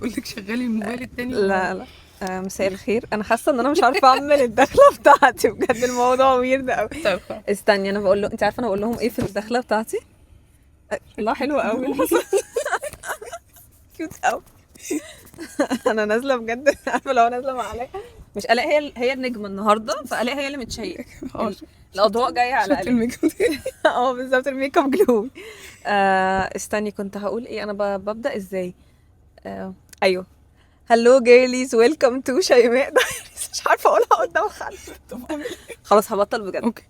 اقول لك شغلي الموبايل التاني لا لا. مساء الخير. انا حاسه ان انا مش عارفه اعمل الدخله بتاعتي بجد، الموضوع ويرد قوي. طيب خلاص. استني، انا بقول له، انت عارفه انا بقول لهم ايه في الدخله بتاعتي؟ الله حلوه قوي كيوت قوي. انا نازله بجد، عارفه لو نازله مع علاء، مش الاء هي النجمه النهارده، فالاء هي اللي متشيكه. الاضواء جايه على شفت الاء. الميك اب بالظبط، الميك اب جلوي. استني، كنت هقول ايه؟ انا ببدا ازاي؟ ايوه. هلو جيرليز، ويلكم تو شيماء دايريز. مش عارفه اقولها قدام حد. خلاص هبطل بجد. اوكي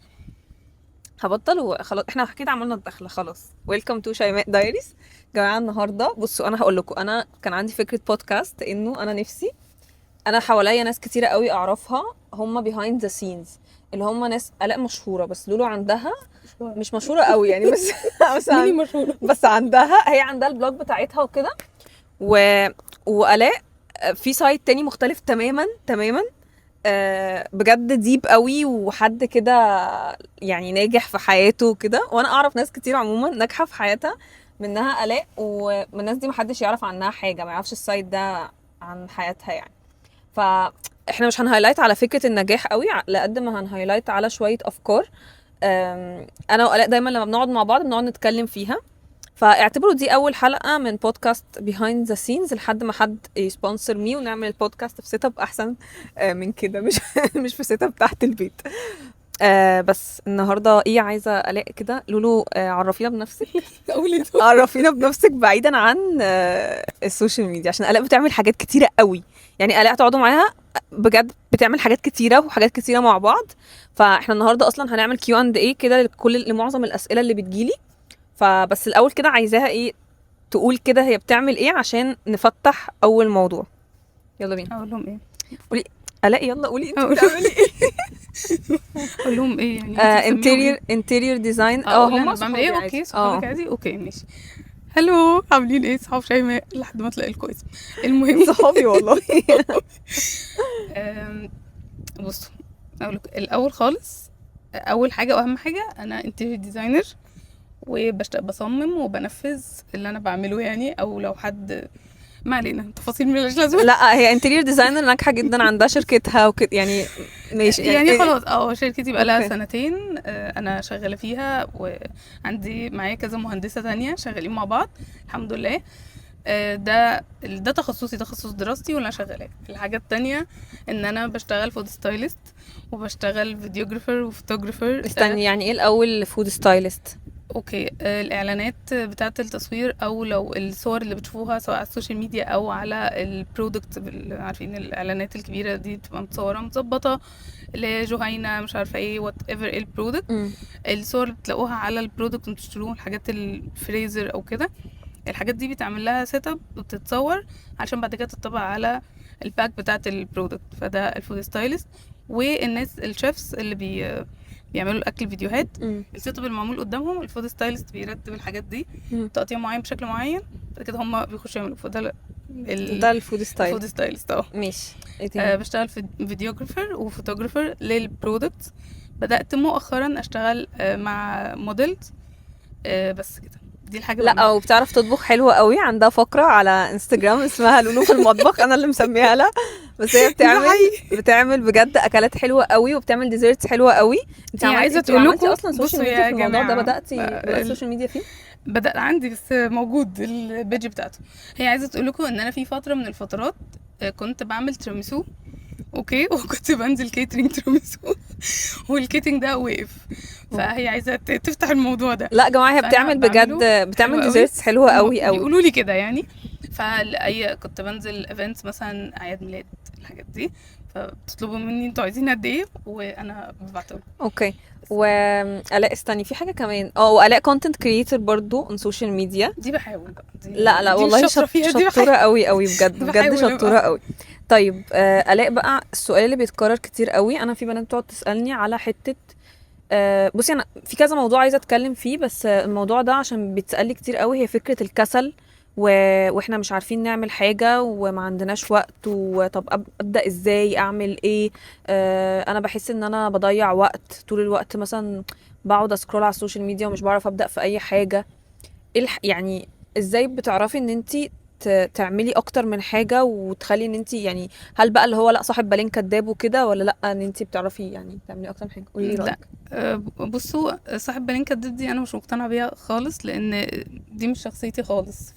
هبطل وخلاص. احنا كده عملنا الدخله خلاص. ويلكم تو شيماء دايريز. جماعه النهارده بصوا، انا هقول لكم، انا كان عندي فكره بودكاست، انه انا نفسي، انا حواليا ناس كتيره قوي اعرفها هم behind the scenes، اللي هم ناس الاء مشهوره، بس لولو عندها مش مشهوره قوي يعني، بس ميني مشهورة. بس هي عندها البلوج بتاعتها وكده. والاء في سايت تاني مختلف تماما تماما، بجد ديب قوي، وحد كده يعني ناجح في حياته كده. وانا اعرف ناس كتير عموما ناجحه في حياتها، منها الاء، ومن الناس دي محدش يعرف عنها حاجه، ما يعرفش السايت ده عن حياتها يعني. فاحنا مش هنهايلايت على فكره النجاح قوي، لقد ما هنهايلايت على شويه افكار. انا والاء دايما لما بنقعد مع بعض بنقعد نتكلم فيها. فاعتبروا دي اول حلقه من بودكاست behind the scenes، لحد ما حد يسبونسر مي ونعمل البودكاست في سيت اب احسن من كده، مش في سيت اب تحت البيت. بس النهارده ايه، عايزه الاقي كده لولو، عرفينا بنفسك. عرفينا بنفسك بعيدا عن السوشيال ميديا، عشان الاء بتعمل حاجات كتيره قوي. يعني الاء تقعدوا معاها بجد بتعمل حاجات كتيره وحاجات كتيره مع بعض. فاحنا النهارده اصلا هنعمل Q&A كده لمعظم الاسئله اللي بتجيلي. فبس الاول كده عايزاها ايه، تقول كده هي بتعمل ايه عشان نفتح اول موضوع. يلا بينا. اقول لهم ايه؟ قولي الاء، يلا قولي انت أقول- بتعملي ايه. اقول لهم ايه يعني؟ انتيريور ديزاين. هم هم بعمل ايه؟ صحابي اوكي عادي. صحابك عادي، اوكي ماشي. هلو، عاملين ايه صحاب شيماء؟ لحد ما تلاقي الكويس. المهم صحابي والله. بصوا، اقول لكم الاول خالص، اول حاجه واهم حاجه، انا انتيريور ديزاينر، وبصمم وبنفذ اللي انا بعمله يعني. او لو حد، ما علينا تفاصيل مش لازم. لا، هي انتيريور ديزاينر ناجحه جدا، عندها شركتها وكده يعني. ماشي يعني خلاص. شركتي بقى لها أوكي. سنتين، انا شغاله فيها، وعندي معايا كذا مهندسه تانية شغالين مع بعض الحمد لله. ده تخصصي، تخصص دراستي، ولا شغاله. الحاجات التانية ان انا بشتغل فود ستايلست، وبشتغل فيديوجرافر وفوتوجرافر. استني، يعني ايه الاول فود ستايلست؟ اوكي، الاعلانات بتاعه التصوير، او لو الصور اللي بتشوفوها سواء على السوشيال ميديا او على البرودكت، عارفين الاعلانات الكبيره دي بتبقى متصوره متظبطه، اللي هي جهينه مش عارفه ايه وات ايفر ايه البرودكت. الصور اللي بتلاقوها على البرودكت بتشتروها، الحاجات الفريزر او كده، الحاجات دي بيتعمل لها سيت اب وبتتصور عشان بعد كده تطبع على الباك بتاعه البرودكت. فده الفود ستايلست. والناس الشيفs اللي بيعملوا الاكل فيديوهات، السيت اب المعمول قدامهم، الفود ستايلست بيرتب الحاجات دي تقطيع معين بشكل معين، بعد كده هم بيخشوا يعملوا. فده ده الفود ستايل. الفود ستايلست. ماشي. ايه تاني؟ بشتغل في فيديوجرافر وفوتوجرافر للبرودكت. بدأت مؤخرا اشتغل مع موديلز. بس كده، دي الحاجه. لا، وبتعرف تطبخ حلوة قوي، عندها فقرة على انستجرام اسمها لولو في المطبخ، انا اللي مسميها لها. بس هي بتعمل بجد اكلات حلوة قوي، وبتعمل ديزرتس حلوة قوي. انت عايزه تقول لكم اصلا سوشيال ميديا في الموضوع ده؟ بدأتي السوشيال ميديا فيه؟ بدأ عندي، بس موجود البيج بتاعته. هي عايزه تقول لكم ان انا في فتره من الفترات كنت بعمل تيراميسو، اوكي، وكنت بنزل كيترينج تيراميسو والكيترينج ده وقف. فهي عايزه تفتح الموضوع ده. لا يا جماعه، هي بتعمل بجد، بتعمل ديزرتس حلوه قوي قوي. بيقولوا لي كده يعني. فاي كنت بنزل ايفنتس مثلا اعياد ميلاد، الحاجات دي، فبتطلبوا مني انتوا عايزين قد ايه وانا ببعتهم. اوكي. والاء، استني، في حاجه كمان. والاء كونتنت كريتور برضو اون سوشيال ميديا. دي بحاول بقى. لا والله شطوره قوي قوي، بجد شطوره قوي. طيب الاء بقى، السؤال اللي بيتكرر كتير قوي، انا في بنات بتقعد تسالني على حته. بصي، انا في كذا موضوع عايزه اتكلم فيه، بس الموضوع ده عشان بيتسال لي كتير قوي، هي فكره الكسل واحنا مش عارفين نعمل حاجه وما عندناش وقت. وطب ابدا ازاي، اعمل ايه؟ انا بحس ان انا بضيع وقت طول الوقت، مثلا بقعد اسكرول على السوشيال ميديا ومش بعرف ابدا في اي حاجه. يعني ازاي بتعرفي ان انتي تعملي اكتر من حاجه وتخلي ان انت يعني، هل بقى اللي هو لا صاحب بالين كداب وكده، ولا لا ان انت بتعرفي يعني تعملي اكتر من حاجه؟ قولي لي لا. رايك. بصوا، صاحب بالين كداب دي انا مش مقتنعه بيها خالص، لان دي مش شخصيتي خالص.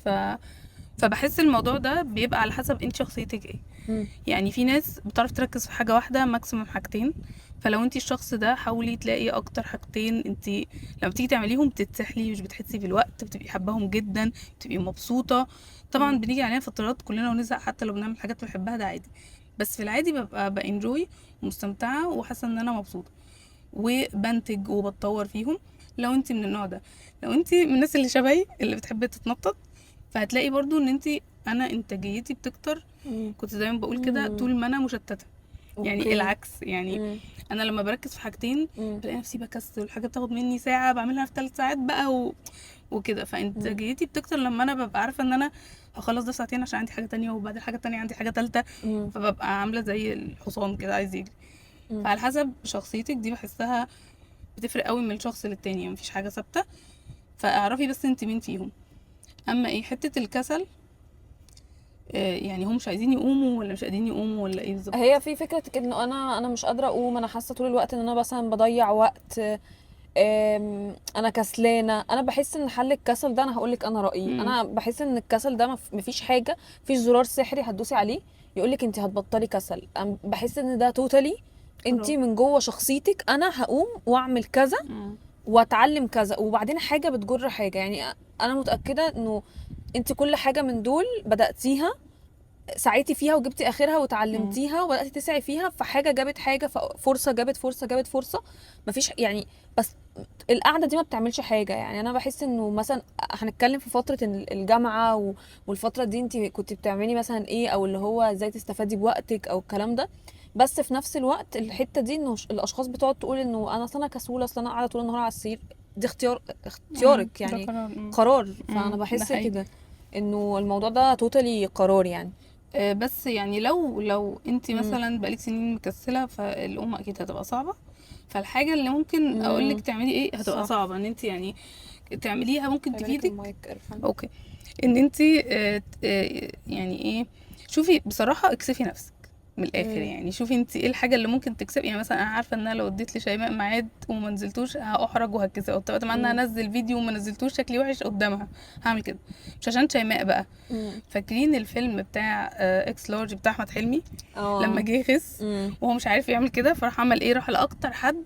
فبحس الموضوع ده بيبقى على حسب انت شخصيتك ايه. مم. يعني في ناس بتعرف تركز في حاجه واحده، ماكسيموم حاجتين. فلو انت الشخص ده حاولي تلاقي اكتر حاجتين انت لما بتيجي تعمليهم بتتسحلي، مش بتحسي بالوقت، بتبقي حباهم جدا، بتبقي مبسوطه. طبعا مم. بنيجي علينا فترات كلنا ونزهق حتى لو بنعمل حاجات بنحبها، ده عادي. بس في العادي ببقى بانجوي ومستمتعه وحاسه ان انا مبسوطه وبنتج وبتطور فيهم. لو انت من النوع ده، لو انت من الناس اللي شبهي اللي بتحب تتنطط، فهتلاقي برضو ان انت، انا انتاجيتي بتكتر. مم. كنت دايما بقول كده مم. طول ما انا مشتته. يعني اوكي. العكس، يعني مم. انا لما بركز في حاجتين مم. بلاقي نفسي بكسل، الحاجه بتاخد مني ساعه بعملها في 3 ساعات بقى وكده. مم. فانتاجيتي بتكتر لما انا ببقى عارفه ان انا هخلص ده في ساعتين عشان عندي حاجه تانية، وبعد الحاجه التانية عندي حاجه تالتة. مم. فببقى عامله زي الحصان كده عايز يجري. مم. فعلى حسب شخصيتك دي بحسها بتفرق قوي من الشخص للتاني، يعني مفيش حاجه ثابته. فاعرفي بس انت مين فيهم. اما ايه حته الكسل، يعني هم مش عايزين يقوموا ولا مش قادرين يقوموا ولا ايه بالظبط؟ هي في فكره انه انا مش قادره اقوم، انا حاسه طول الوقت ان انا مثلا بضيع وقت، انا كسلانه. انا بحس ان حل الكسل ده، انا هقول لك انا رايي، مم. انا بحس ان الكسل ده مفيش حاجه، مفيش زرار سحري هتدوسي عليه يقول لك انت هتبطلي كسل. انا بحس ان ده توتالي انت قرار. من جوه شخصيتك، انا هقوم واعمل كذا مم. واتعلم كذا، وبعدين حاجه بتجر حاجه. يعني انا متاكده انه انت كل حاجه من دول بداتيها، سعيتي فيها وجبتي اخرها مم. وتعلمتيها وبداتي تسعي فيها، فحاجه جابت حاجه، فرصه جابت فرصه جابت فرصه. مفيش يعني، بس القعده دي ما بتعملش حاجه. يعني انا بحس انه مثلا هنتكلم في فتره الجامعه والفتره دي انت كنت بتعملي مثلا ايه، او اللي هو ازاي تستفادي بوقتك او الكلام ده. بس في نفس الوقت الحته دي انه الاشخاص بتقعد تقول انه انا اصل انا كسوله، اصل انا قاعده طول النهار على السرير. دي اختيارك ده يعني، قرار. قرار. فانا ده بحس حقيقي. كده انه الموضوع ده توتالي قرار يعني. بس يعني لو انت مم. مثلا بقالك سنين مكسله، فالام اكيد هتبقى صعبه. فالحاجه اللي ممكن اقولك مم. تعملي ايه هتبقى صح. صعبه ان انت يعني تعمليها، ممكن خلي بالك تفيدك. المايك ارفع. اوكي. ان انت يعني ايه، شوفي بصراحه اكسفي نفسك من الاخر. مم. يعني شوفي انت ايه الحاجه اللي ممكن تكسبي. يعني مثلا انا عارفه ان انا لو اديت لشيماء ميعاد وما نزلتوش هاحرج وهكذا، او طبعا انا مم. انزل فيديو وما نزلتوش شكلي وحش قدامها، هعمل كده مش عشان شيماء بقى. مم. فاكرين الفيلم بتاع اكس لارج بتاع احمد حلمي لما اه. جه يخس مم. وهو مش عارف يعمل كده، فراح عمل ايه؟ راح لاكتر حد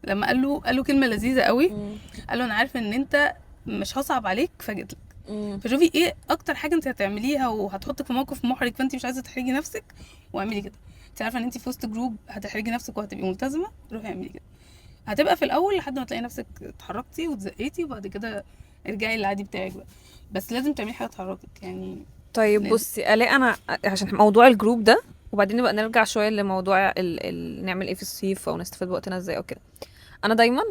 لما قال له كلمه لذيذه قوي. مم. قال له انا عارف ان انت مش هصعب عليك فجيت لك. مم. فشوفي ايه اكتر حاجه انت هتعمليها وهتحطك في موقف محرج فانت مش عايزه تحرجي نفسك، واعملي كده. انت عارفه ان انت في وسط جروب هتحرجي نفسك وهتبقي ملتزمه، روحي اعملي كده. هتبقى في الاول لحد ما تلاقي نفسك اتحركتي واتزقيتي، وبعد كده ارجعي للعادي بتاعك بقى. بس لازم تعملي حاجه تحركك يعني. طيب لان بصي الاقي انا عشان موضوع الجروب ده، وبعدين نبقى نرجع شويه لموضوع نعمل ايه في الصيف او نستفاد بوقتنا ازاي او كده. انا دايما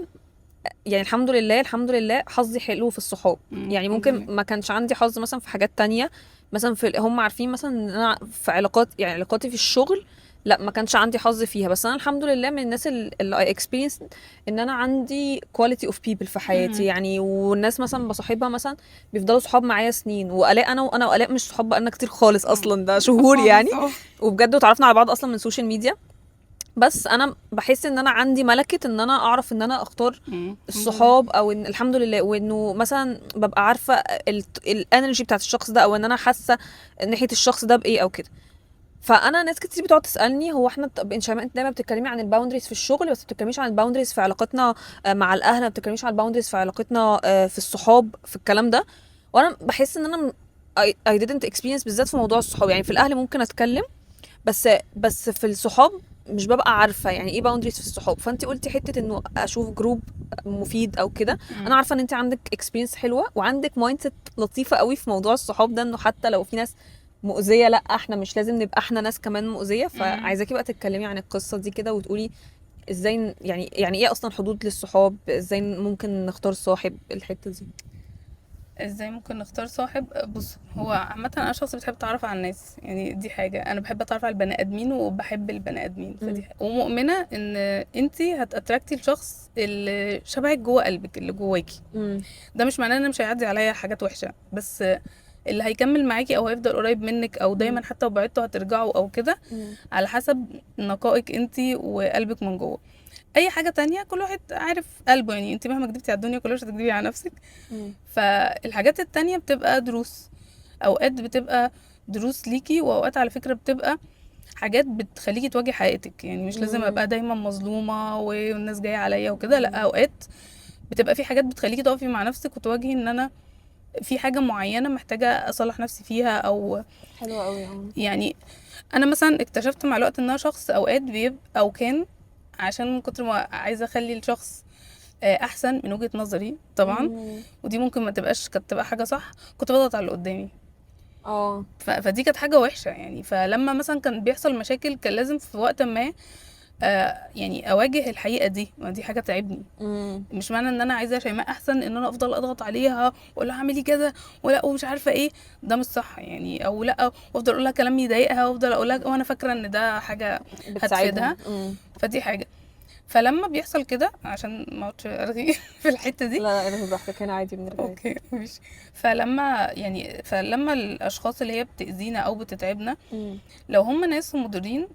يعني الحمد لله الحمد لله حظي حلو في الصحاب. يعني الحمد ممكن لله. ما كانش عندي حظ مثلا في حاجات تانية، مثلا في هم عارفين مثلا ان انا في علاقات، يعني علاقاتي في الشغل لا ما كانش عندي حظ فيها. بس انا الحمد لله من الناس اللي I experienced ان انا عندي quality of people في حياتي يعني. والناس مثلا بصاحبها مثلا بيفضلوا صحاب معايا سنين. والاء انا والاء مش صحاب بقالنا كتير خالص اصلا، ده شهور يعني. خالص اه. وبجد اتعرفنا على بعض اصلا من السوشيال ميديا. بس انا بحس ان انا عندي ملكة ان انا اعرف ان انا اختار الحمد لله. الصحاب، او ان الحمد لله، وانه مثلا ببقى عارفة الانرجي بتاعت الشخص ده، او ان انا حاسة ناحية الشخص ده بايه او كده. فانا ناس كتير بتقعد تسالني هو احنا طب ان شيماء انت دايما بتتكلمي عن الباوندريز في الشغل بس ما بتتكلميش عن الباوندريز في علاقتنا مع الاهل، ما بتتكلميش عن الباوندريز في علاقتنا في الصحاب في الكلام ده. وانا بحس ان انا I didn't experience بالذات في موضوع الصحاب. يعني في الاهل ممكن اتكلم، بس في الصحاب مش ببقى عارفه يعني ايه باوندريز في الصحاب. فانت قلتي حته انه اشوف جروب مفيد او كده. انا عارفه ان انت عندك اكسبيرينس حلوه وعندك مايند سيت لطيفه قوي في موضوع الصحاب ده، انه حتى لو في ناس مؤذيه لا احنا مش لازم نبقى احنا ناس كمان مؤذيه. فعايزاكي بقى تتكلمي عن القصه دي كده وتقولي ازاي يعني ايه اصلا حدود للصحاب، ازاي ممكن نختار صاحب، الحته دي. ازاي ممكن نختار صاحب؟ بص، هو عامة انا شخص بتحب اتعرف على الناس، يعني دي حاجة انا بحب اتعرف على البني ادمين وبحب البني ادمين. فدي حاجة. ومؤمنة ان انتي هتاتراكتي الشخص اللي شبهك جوه قلبك اللي جواكي. امم. ده مش معناه ان مش هيعدي عليا حاجات وحشة، بس اللي هيكمل معاكي او هيفضل قريب منك او دايما حتى لو بعدتوا هترجعوا او كده، على حسب نقائك انتي وقلبك من جوه. اي حاجه تانية كل واحد عارف قلبه، يعني انت مهما كدبتي على الدنيا كلها مش هتكدبي على نفسك. فالحاجات التانية بتبقى دروس، اوقات بتبقى دروس ليكي، واوقات على فكره بتبقى حاجات بتخليكي تواجهي حقيقتك. يعني مش لازم ابقى دايما مظلومه والناس جايه عليا وكده، لا، اوقات بتبقى في حاجات بتخليكي تقفي مع نفسك وتواجهي ان انا في حاجه معينه محتاجه اصلح نفسي فيها. او حلوة قوي. يعني انا مثلا اكتشفت مع الوقت ان انا شخص اوقات بيبقى او كان، عشان من كتر ما عايزه اخلي الشخص احسن من وجهة نظري طبعا، ودي ممكن ما تبقاش كانت تبقى حاجه صح، كنت بضغط على اللي قدامي. فدي كانت حاجه وحشه يعني. فلما مثلا كان بيحصل مشاكل كان لازم في وقت ما يعني اواجه الحقيقه دي، ما دي حاجه تعبني. مش معنى ان انا عايزه شيماء احسن ان انا افضل اضغط عليها واقول لها اعملي كذا ولا ومش عارفه ايه، ده مش صح يعني. او لا، وافضل اقول لها كلام يضايقها وافضل اقول لها وانا فاكره ان ده حاجه هتفيدها. فدي حاجه. فلما بيحصل كده، عشان ما اقعدش ارغي في الحته دي، لا انا براحتك هنا عادي بنرجع. اوكي ماشي. فلما الاشخاص اللي هي بتاذينا او بتتعبنا لو هم ناس مضرين،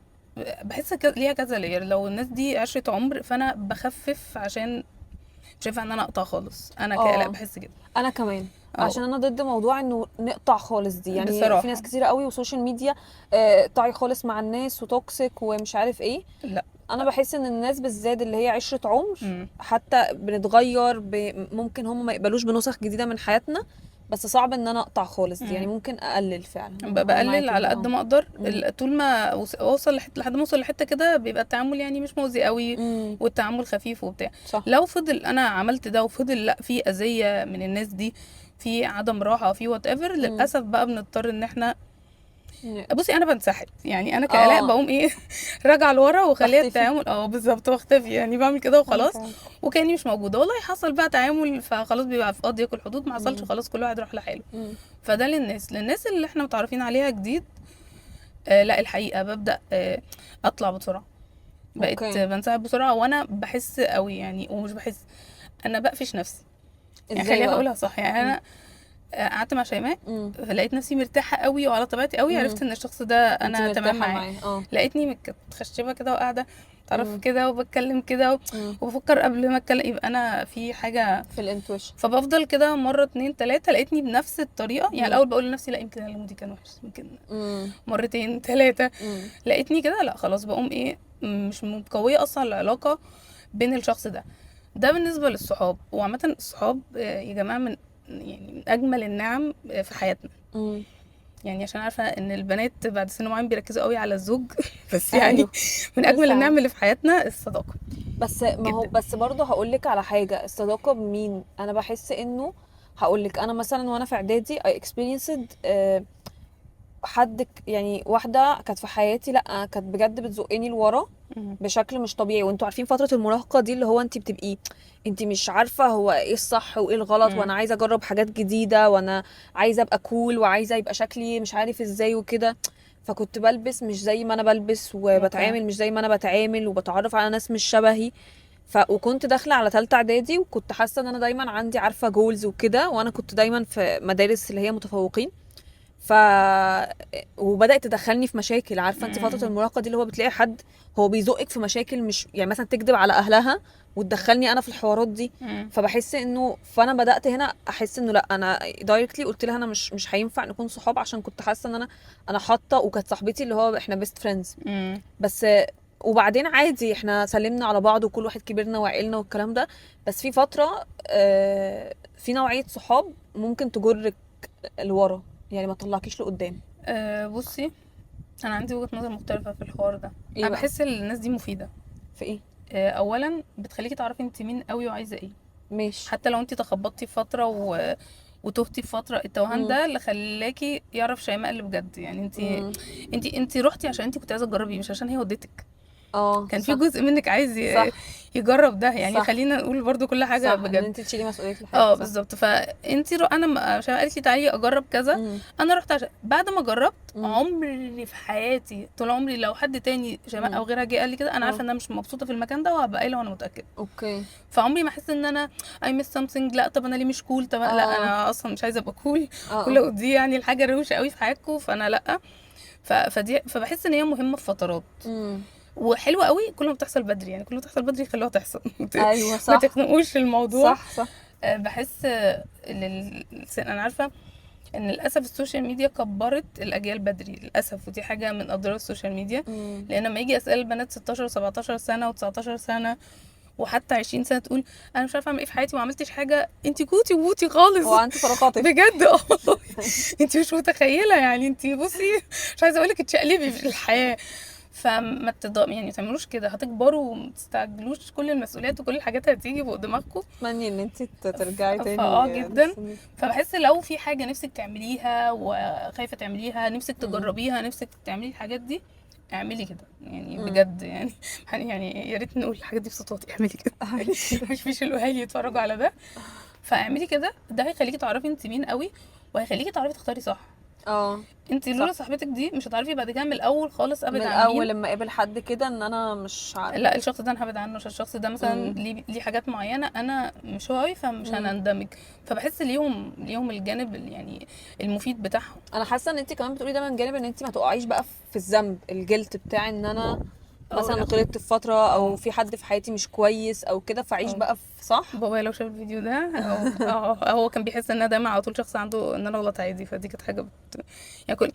بحس ليها كذا لاير. لو الناس دي عشرة عمر فانا بخفف، عشان شايفه ان انا اقطع خالص. انا كآلاء بحس كده. انا كمان عشان انا ضد موضوع انه نقطع خالص دي، يعني بصراحة. في ناس كتير قوي وسوشيال ميديا اقطعي خالص مع الناس وتوكسيك ومش عارف ايه. لا، انا بحس ان الناس بالذات اللي هي عشرة عمر حتى بنتغير ممكن هم ما يقبلوش بنسخ جديده من حياتنا، بس صعب ان انا اقطع خالص دي. يعني ممكن اقلل فعلا، بقلل على قد ما اقدر. طول ما اوصل لحد ما اوصل لحته كده بيبقى التعامل يعني مش مؤذي قوي والتعامل خفيف وبتاع. صح. لو فضل انا عملت ده وفضل لا في اذيه من الناس دي، في عدم راحه، في وات ايفر، للاسف بقى بنضطر ان احنا بصي انا بنسحب. يعني انا كآلاء بقوم ايه راجعه لورا وخليها التعامل بالظبط واختفي، يعني بعمل كده وخلاص وكاني مش موجوده. والله حصل بقى تعامل فخلاص بيبقى في قاضي ياكل حدود، ما حصلش خلاص كل واحد راح لحاله. فده للناس اللي احنا متعرفين عليها جديد. لا الحقيقه ببدا اطلع بسرعه، بقيت بنسحب بسرعه. وانا بحس قوي يعني، ومش بحس، انا بقفش نفسي. يعني خليني اقولها صح. يعني انا قعدت مع شيماء لقيت نفسي مرتاحه قوي وعلى طبيعتي قوي. عرفت ان الشخص ده انا تمام معاه. لقيتني متخشبه كده وقاعده تعرف كده وبتكلم كده وبفكر قبل ما اتكلم، يبقى انا في حاجه في الانتويشن. فبفضل كده مره 2 3 لقيتني بنفس الطريقه. يعني الاول بقول لنفسي لا يمكن المودي كان وحش، يمكن مرتين 3 لقيتني كده لا خلاص بقوم ايه مش مقويه اصلا العلاقه بين الشخص ده. ده بالنسبه للصحاب. وعامه الصحاب يا جماعه من اجمل النعم في حياتنا. يعني عشان عارفه ان البنات بعد سن معين بيركزوا قوي على الزوج بس يعني من اجمل النعم اللي في حياتنا الصداقه. بس ما هو بس برضه هقول لك على حاجه، الصداقه بمين؟ انا بحس انه هقول لك انا مثلا وانا في اعدادي I experienced حد يعني واحده كانت في حياتي، لا كانت بجد بتزقني لورا بشكل مش طبيعي. وانتوا عارفين فتره المراهقه دي اللي هو انت بتبقي انت مش عارفه هو ايه الصح وايه الغلط، وانا عايزه اجرب حاجات جديده، وانا عايزه ابقى كول، وعايزه يبقى شكلي مش عارف ازاي وكده. فكنت بلبس مش زي ما انا بلبس، وبتعامل مش زي ما انا بتعامل، وبتعرف على ناس مش شبهي. وكنت داخله على ثالثه اعدادي، وكنت حاسه ان انا دايما عندي عارفه جولز وكده، وانا كنت دايما في مدارس اللي هي متفوقين. وبدات تدخلني في مشاكل. عارفه انت فتره المراهقه دي اللي هو بتلاقي حد هو بيزقك في مشاكل، مش يعني مثلا تكذب على اهلها وتدخلني انا في الحوارات دي. فبحس انه فانا بدات هنا احس انه لا، انا دايركتلي قلت لها انا مش هينفع نكون صحاب، عشان كنت حاسه ان انا حاطه، وكانت صاحبتي اللي هو احنا بيست فريندز بس. وبعدين عادي احنا سلمنا على بعض وكل واحد كبرنا وعقلنا والكلام ده. بس في فتره في نوعيه صحاب ممكن تجرك لورا، يعني ما تطلعكيش لقدام. بصي انا عندي وجهة نظر مختلفة في الحوار ده. انا بحس الناس دي مفيدة في ايه؟ اولا بتخليكي تعرفي انت مين قوي وعايزة ايه. ماشي. حتى لو انت تخبطتي في فترة وتهتي في فترة، التوهان ده اللي خلاكي يعرف شيماء اللي بجد. يعني انت رحتي عشان انت كنت عايزة تجربي، مش عشان هي ودتك. كان في صح جزء منك عايز صح يجرب ده يعني. صح خلينا نقول برضو كل حاجه صح ان بجد. انت تشيلي مسؤوليه الحاجه، صح. بالظبط. فانتي انا عشان قالت لي تعالي اجرب كذا، امم انا رحت عشان بعد ما جربت امم عمري في حياتي طول عمري لو حد تاني شماء او غيرها جه قال لي كده، انا عارفه اه ان انا مش مبسوطه في المكان ده وهبقى قايله وانا متاكده. اوكي فعمري ما احس ان انا I miss something. لا طب انا ليه مش كول؟ طب لا اه انا اصلا مش عايزه ابقى كول. اه ولو دي يعني الحاجه روشه قوي في حياتكم فانا لا. فبحس ان هي مهمه في فترات، امم وحلوه قوي كل ما بتحصل بدري. يعني كل ما تحصل بدري خلوها تحصل. ايوه ما صح تخنقوش الموضوع. صح صح بحس انا عارفه ان للاسف السوشيال ميديا كبرت الاجيال بدري للاسف، ودي حاجه من اضرار السوشيال ميديا. لان لما يجي اسال البنات 16 و17 سنه و19 سنه وحتى 20 سنه تقول انا مش عارفه اعمل ايه في حياتي وما عملتش حاجه، انت كوتي وبوتي خالص. هو انت فراغاتك بجد والله. انت مش متخيله يعني. انت بصي مش عايزه اقول لك اتشقلبي في الحياه. فما يعني ما تعملوش كده، هتكبروا وما تستعجلوش. كل المسؤوليات وكل الحاجات هتيجي فوق دماغكم. اتمنى ان انت ترجعي جدا. تاني فبحس لو في حاجه نفسك تعمليها وخايفه تعمليها، نفسك تجربيها، نفسك تعملي الحاجات دي، اعملي كده يعني بجد. يعني يا ريت نقول الحاجات دي بصوتي، اعملي كده. مش بيشيلوها لي يتفرجوا على ده. فاعملي كده، ده هيخليكي تعرفي انت مين قوي، وهيخليكي تعرفي تختاري صح. انت لولا صح صاحبتك دي مش هتعرفي بعد كده من الاول خالص من ابعد عن الاول مين. لما اقابل حد كده ان انا مش عارفه لا الشخص ده انا هبعد عنه عشان الشخص ده مثلا ليه حاجات معينه انا مش هو قوي فمش هنندمج. فبحس ليهم الجانب يعني المفيد بتاعهم. انا حاسه ان انت كمان بتقولي ده من جانب ان انت ما تقعيش بقى في الذنب الجلد بتاع ان انا مثلا لا. غلطت في فتره او اه في حد في حياتي مش كويس او كده فاعيش اه بقى في صح. بابايا لو شاف الفيديو ده هو كان بيحس ان انا دايما على طول شخص عنده ان انا اغلط عادي. فدي كانت حاجه يعني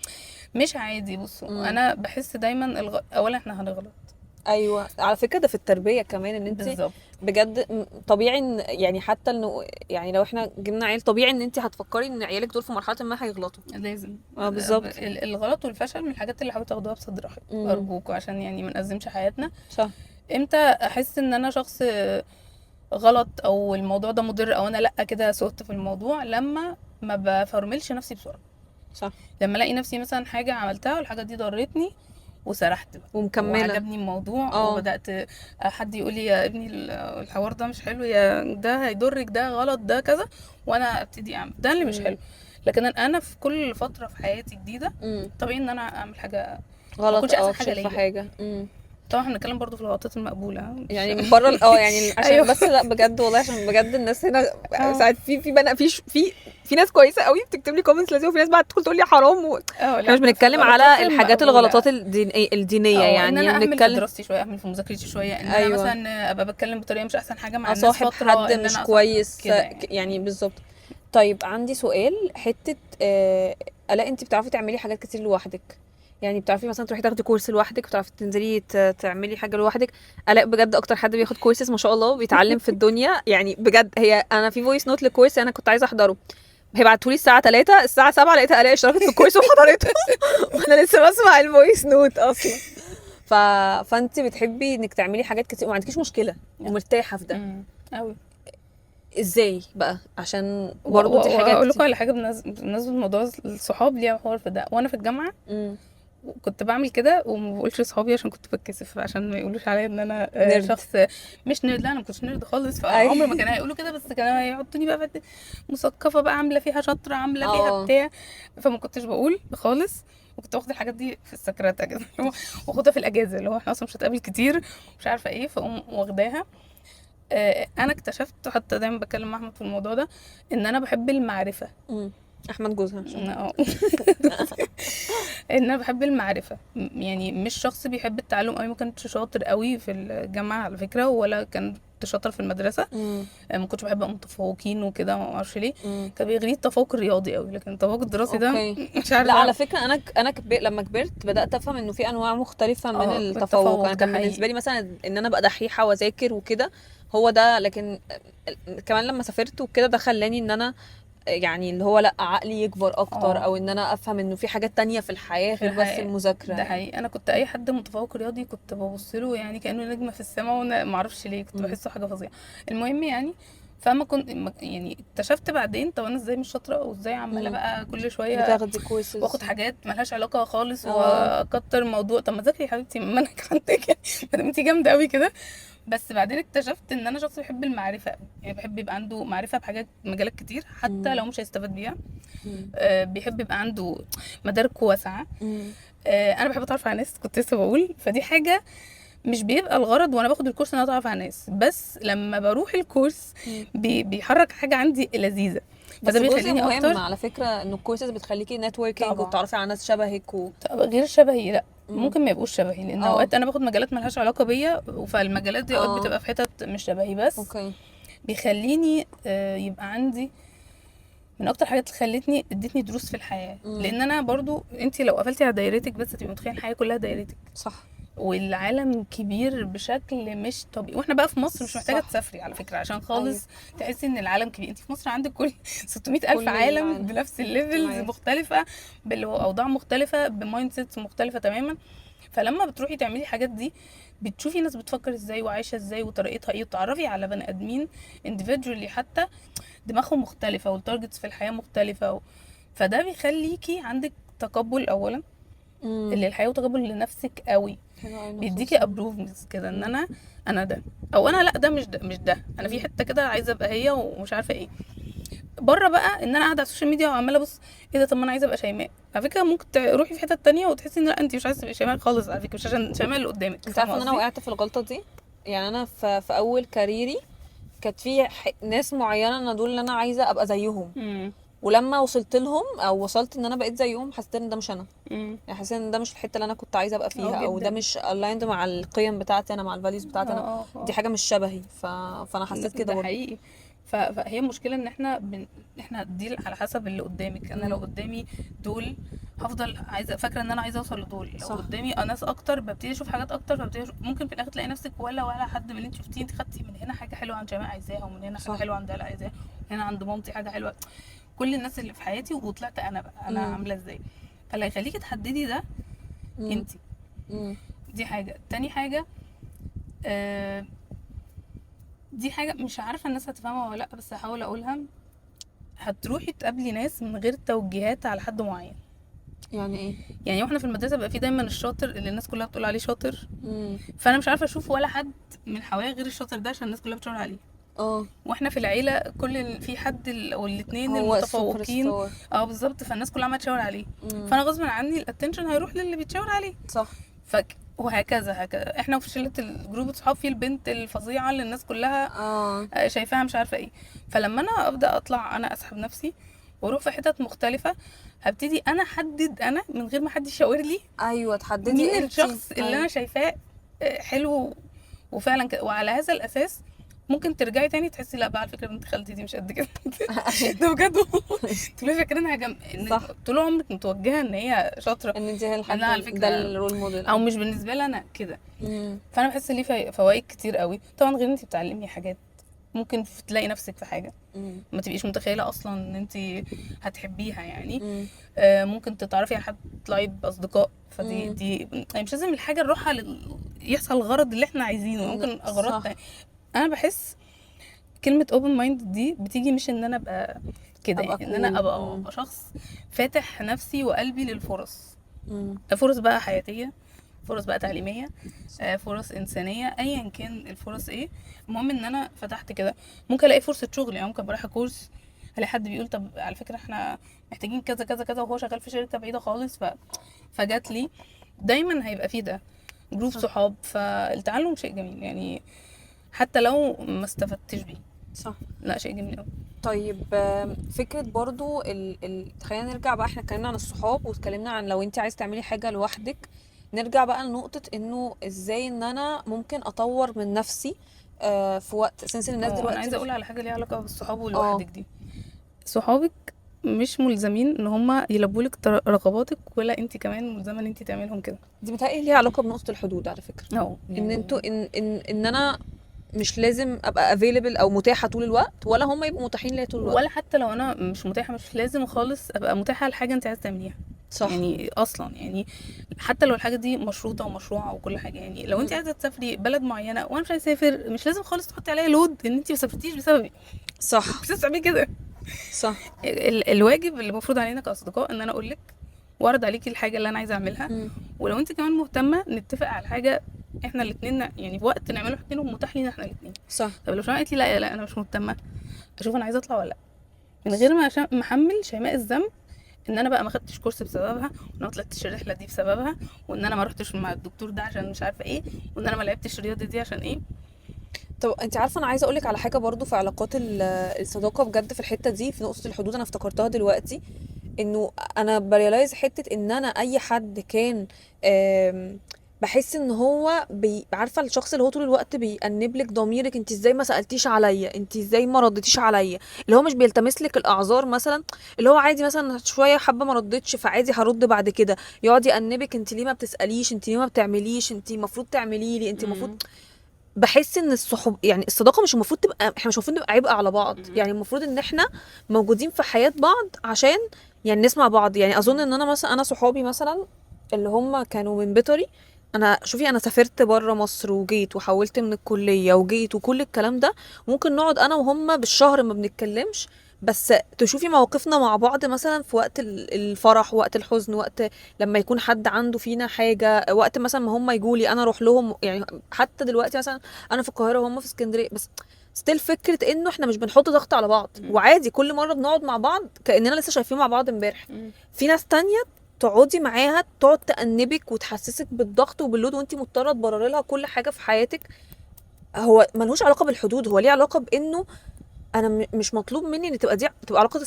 مش عادي. بصوا انا بحس دايما اولا احنا هنغلط. ايوه على فكره ده في التربيه كمان ان انت بالظبط. بجد طبيعي ان يعني حتى انه يعني لو احنا جبنا عيل طبيعي ان انت هتفكري ان عيالك دول في مرحله ما هيغلطوا. لازم. بالظبط. الغلط والفشل من الحاجات اللي حاولوا تاخدوها بصدر رحب ارجوكوا، عشان يعني ما نأزمش حياتنا. صح. امتى احس ان انا شخص غلط او الموضوع ده مضر او انا لا كده سقطت في الموضوع؟ لما ما بفرملش نفسي بسرعه. صح. لما الاقي نفسي مثلا حاجه عملتها والحاجه دي ضرتني وسرحت بقى ومكمله وعجبني الموضوع وبدات حد يقول لي يا ابني الحوار ده مش حلو، يا ده هيضرك، ده غلط، ده كذا، وانا ابتدي اعمل ده اللي مش حلو. لكن انا في كل فتره في حياتي جديده طبيعي ان انا اعمل حاجه ما غلط تكونش احسن حاجه في ليا. حاجه طبعا احنا بنتكلم برضو في الغلطات المقبوله يعني من بره يعني عشان أيوة. بس لا بجد والله عشان بجد الناس هنا ساعات في بنا في ناس كويسه قوي بتكتب لي كومنتس لذيذه، وفي ناس بقى تدخل تقول لي حرام احنا مش بنتكلم على الحاجات الغلطات الدينيه يعني ان انا اهمل في بنتكلم دراستي شويه، اهمل في مذاكرتي شويه، ان أيوة. انا مثلا ابقى بتكلم بطريقه مش احسن حاجه مع الناس اصاحب فتره، حد ان مش انا كويس كده يعني بالظبط. طيب عندي سؤال حته الا انت بتعرفي تعملي حاجات كتير لوحدك؟ يعني بتعرفي مثلا تروحي تاخدي كورس لوحدك، بتعرفي تنزلي تعملي حاجه لوحدك؟ الاء بجد اكتر حد بياخد كورسز ما شاء الله وبيتعلم في الدنيا يعني بجد. هي انا في فويس نوت لكورس انا كنت عايزه احضره، هي بعتولي الساعه 3 الساعه 7 لقيتها الاء اشتركت في الكورس وحضرته وانا لسه بسمع الفويس نوت اصلا. فانت بتحبي انك تعملي حاجات كتير وما عندكيش مشكله ومرتاحه في ده قوي. ازاي بقى؟ عشان برضه دي حاجات اقول لكم على حاجه بمناسبه موضوع الصحاب ليها حوار في ده. وانا في الجامعه كنت بعمل كده وما بقولش لصحابي عشان كنت بتكسف عشان ما يقولوش عليا ان انا شخص مش نيرد. لا انا ما كنتش نيرد خالص. فعمر ما كانوا هيقولوا كده، بس كانوا هيحطوني بقى مثقفه بقى عامله فيها شاطره عامله فيها بتاع. فما كنتش بقول خالص. وكنت واخده الحاجات دي في السكرات كده واخدها في الاجازه اللي هو احنا اصلا مش هنتقابل كتير مش عارفه ايه، فاقوم واخداها. انا اكتشفت حتى دايما بكلم مع احمد في الموضوع ده ان انا بحب المعرفه. احمد جوزها ان انا بحب المعرفه. يعني مش شخص بيحب التعلم قوي. ما كنتش شاطر قوي في الجامعه على فكره، ولا كنت شاطر في المدرسه. ما كنتش بحب متفوقين وكده، ما اعرفش ليه. كان بيغريني التفوق الرياضي قوي، لكن التفوق الدراسي ده مش عارفه. لا على فكره انا لما كبرت بدات افهم انه في انواع مختلفه من التفوق. انا كان بالنسبه لي مثلا ان انا ابقى دحيحه واذاكر وكده هو ده، لكن كمان لما سافرت وكده ده خلاني ان انا يعني اللي هو لا عقلي يكبر اكتر او ان انا افهم انه في حاجات تانية في الحياه غير بس المذاكره. ده حقيقي. انا كنت اي حد متفوق رياضي كنت ببص له يعني كانه نجمه في السماء، وانا ما اعرفش ليه كنت بحسه حاجه فظيعه. المهم يعني فما كنت يعني اكتشفت بعدين طب انا ازاي مش شاطره، وازاي عماله مم. بقى كل شويه بتاخدي كورسز. واخد حاجات ملهاش علاقه خالص اه. واكتر الموضوع. طب ما ذاكري يا حبيبتي، ما انا عندك ما دام انت جامده قوي كده. بس بعدين اكتشفت ان انا شخص بيحب المعرفه قوي، يعني بيحب يبقى عنده معرفه بحاجات مجالات كتير حتى مم. لو مش هيستفاد بيها. مم. بيحب يبقى عنده مدارك واسعه. مم. انا بحب اتعرف على ناس، كنت لسه بقول، فدي حاجه مش بيبقى الغرض وانا باخد الكورس ان انا اتعرف على ناس، بس لما بروح الكورس مم. بيحرك حاجه عندي لذيذه، بس فده جزء بيخليني مهم اكتر. على فكرة ان الكورسز بتخليكي نتوركينج طبعا وتعرفي على ناس شبهك غير شبهي لا، مم. ممكن ما يبقوش شبهي، لان اه. اوقات انا باخد مجالات ملهاش علاقه بيا، فالمجالات دي اوقات اه. بتبقى في حتت مش شبهي، بس اوكي. بيخليني يبقى عندي من اكتر حاجات اللي خلتني ادتني دروس في الحياه. مم. لان انا برضو انت لو قفلتي على دايرتك بس هتبقي متخيل الحياه كلها دايرتك، صح. والعالم كبير بشكل مش طبيعي. واحنا بقى في مصر مش محتاجه صح. تسافري على فكره عشان ايوه. خالص تحسي ان العالم كبير. انت في مصر عندك كل 600 الف كل عالم العالم بنفس الليفلز اجتماعيات. مختلفه، باوضاع مختلفه، بمايند سيتس مختلفه تماما. فلما بتروحي تعملي الحاجات دي بتشوفي ناس بتفكر ازاي وعايشه ازاي وطريقتها ايه، وتعرفي على بني ادمين individually حتى دماغهم مختلفه والتارجتس في الحياه مختلفه فده بيخليكي عندك تقبل اولا مم. للحياه وتقبل لنفسك قوي. حلو أوي بيديكي نفس ابروفنس كده ان مم. انا ده، او انا لا ده مش ده، انا في مم. حته كده عايزه ابقى هي ومش عارفه ايه. بره بقى ان انا قاعده على السوشيال ميديا وعماله ابص ايه ده، طب ما انا عايزه ابقى شيماء. على فكره ممكن تروحي في حته تانية وتحسي ان لا انت مش عايزه تبقي شيماء خالص، على فكره مش عشان شيماء اللي قدامك، انت فاهمه عارفه ان انا قصدي؟ وقعت في الغلطه دي. يعني انا في اول كاريري كانت في ناس معينه انا دول اللي انا عايزه ابقى زيهم، امم ولما وصلت لهم او وصلت ان انا بقيت زيهم حسيت ان ده مش انا. امم يعني حسيت ان ده مش الحته اللي انا كنت عايزه ابقى فيها، او ده جدا. مش aligned مع القيم بتاعتي انا، مع الفاليوز بتاعتي انا. دي حاجه مش شبهي. فانا حسيت كده ده برضه. حقيقي. فهي المشكله ان احنا دي على حسب اللي قدامك. انا لو مم. قدامي دول هفضل عايزه فاكره ان انا عايزه اوصل لدول، لو صح. قدامي ناس اكتر ببتدي اشوف حاجات اكتر، فببتدي ممكن في الاخر تلاقي نفسك ولا حد من اللي انت شفتيه انت خدتي من هنا حاجه حلوه عن شيماء عايزاها، ومن هنا حاجه صح. حلوه عن دلال عايزاها، هنا عند مامتي حاجه حلوه. كل الناس اللي في حياتي وطلعت انا بقى انا مم. عامله ازاي. فاللي هيخليكي تحددي ده مم. انت. مم. دي حاجه. تاني حاجه آه دي حاجه مش عارفه الناس هتفهمها ولا لا، بس هحاول اقولها. هتروحي تقابلي ناس من غير توجيهات على حد معين. يعني ايه؟ يعني واحنا في المدرسه بقى في دايما الشاطر اللي الناس كلها بتقول عليه شاطر، مم. فانا مش عارفه اشوف ولا حد من حواليا غير الشاطر ده عشان الناس كلها بتشاور عليه. اه. واحنا في العيله في حد او الاثنين هو السوبر المتفوقين. ستار. بالظبط، فالناس كلها عماله تشاور عليه، مم. فانا غصب عني الاتنشن هيروح للي بيتشاور عليه. صح. وهكذا احنا في شله الجروب صحاب في البنت الفظيعه اللي الناس كلها اه. شايفاها مش عارفه ايه. فلما انا ابدا اطلع انا اسحب نفسي واروح في حتت مختلفه، هبتدي انا احدد انا من غير ما حد يشاور لي ايوه تحددي مين انتي. الشخص اللي أيوة. انا شايفاه حلو وفعلا كده. وعلى هذا الاساس ممكن ترجعي تاني تحسي لا بقى على فكره بنت خالتي دي مش قد كده. ده بجد. تبقي فاكرينها ان صح. طول عمرك متوجهه ان هي شاطره، ان دي هي لا على الحاجه، فكره ده الرول موديل. او مش بالنسبه لي انا كده. مم. فانا بحس ليه فوائد كتير قوي طبعا، غير انت بتعلمي حاجات ممكن تلاقي نفسك في حاجه مم. ما تبقيش متخيله اصلا ان انت هتحبيها يعني. مم. ممكن تتعرفي على حد تطلعي باصدقاء، فدي مم. دي يعني مش لازم الحاجه نروحها يحصل الغرض اللي احنا عايزينه، ممكن اغراض صح. تانية. انا بحس كلمه اوبن مايند دي بتيجي مش ان انا ابقى كده، ابقى يعني ان انا cool. ابقى شخص فاتح نفسي وقلبي للفرص. مم. فرص بقى حياتيه، فرص بقى تعليميه، فرص انسانيه، ايا كان الفرص ايه. المهم ان انا فتحت كده. ممكن الاقي فرصه شغل، يعني ممكن بروح كورس الاقي حد بيقول طب على فكره احنا محتاجين كذا كذا كذا، وهو شغال في شركه بعيده خالص فجات لي. دايما هيبقى فيه ده جروب صح. صحاب، فالتعلم شيء جميل يعني حتى لو ما استفدتش بيه. صح. لا شيء جميل قوي. طيب فكرة برضو خلينا نرجع بقى، احنا اتكلمنا عن الصحاب واتكلمنا عن لو انت عايز تعملي حاجة لوحدك. نرجع بقى لنقطة انه ازاي ان انا ممكن اطور من نفسي في وقت سنس الناس انا دلوقتي عايزه اقول على حاجه ليها علاقه بالصحاب اه. ولوحدك دي. صحابك مش ملزمين ان هم يلبولك رغباتك، ولا انت كمان ملزمه ان انت تعملهم كده. دي متهيألي ليها علاقة بنقطة الحدود على فكرة. ان يعني انتوا ان انا مش لازم ابقى available او متاحة طول الوقت، ولا هم يبقوا متاحين ليا طول الوقت. ولا حتى لو انا مش متاحه مش لازم خالص ابقى متاحه لحاجه انت عايزه تعمليها. صح. يعني اصلا يعني حتى لو الحاجه دي مشروطه ومشروعه وكل حاجه، يعني لو انت عايزه تسافري بلد معينه وانا مش عايزه اسافر، مش لازم خالص تحطي عليا لود ان انت ما سافرتيش بسببي. صح. مش لازم تعملي كده. صح. الواجب اللي المفروض علينا كاصدقاء ان انا اقول لك واعرض عليكي الحاجه اللي انا عايزه اعملها، ولو انت كمان مهتمه نتفق على حاجه احنا الاثنين يعني في وقت نعمله احنا الاثنين ومتاح لينا احنا الاثنين. صح. طب لو شيماء قالت لي لا لا انا مش مهتمه، اشوف انا عايزه اطلع ولا لا، من غير ما ما احمل شيماء الذنب ان انا بقى ما خدتش كورس بسببها، وان انا ما طلعتش الرحله دي بسببها، وان انا ما رحتش مع الدكتور ده عشان مش عارفه ايه، وان انا ما لعبتش الرياضه دي عشان ايه. طب انت عارفه انا عايزه اقولك على حاجه برضو في علاقات الصداقه بجد، في الحته دي في نقطه الحدود انا افتكرتها دلوقتي، انه انا بريلايز حته ان انا اي حد كان بحس ان هو عارفه الشخص اللي هو طول الوقت بيأنب لك ضميرك، انت ازاي ما سألتيش عليا، انت ازاي ما ردتيش عليا، اللي هو مش بيلتمس لك الاعذار مثلا، اللي هو عادي مثلا شويه حبه ما ردتش فعادي هرد بعد كده، يقعد يأنبك انت ليه ما بتسأليش، انت ليه ما بتعمليش، انت المفروض تعملي لي، انت المفروض. بحس ان يعني الصداقه مش المفروض تبقى، احنا مش المفروض نبقى عبء على بعض، يعني المفروض ان احنا موجودين في حياه بعض عشان يعني نسمع بعض. يعني اظن ان انا مثلا انا صحابي مثلا اللي هم كانوا من بيطري، انا شوفي انا سافرت بره مصر وجيت وحولت من الكليه وجيت وكل الكلام ده، ممكن نقعد انا وهم بالشهر ما بنتكلمش، بس تشوفي مواقفنا مع بعض مثلا في وقت الفرح، وقت الحزن، وقت لما يكون حد عنده فينا حاجه، وقت مثلا ما هم يجولي انا اروح لهم. يعني حتى دلوقتي مثلا انا في القاهره وهم في اسكندريه، بس ستيل فكره انه احنا مش بنحط ضغط على بعض، وعادي كل مره بنقعد مع بعض كاننا لسه شايفين مع بعض امبارح. في ناس تانية تقعدي معاها تقعد تأنبك وتحسسك بالضغط وباللود وانتي مضطره تبرري لها كل حاجه في حياتك. هو ملوش علاقه بالحدود، هو ليه علاقه بانه انا مش مطلوب مني ان تبقى علاقه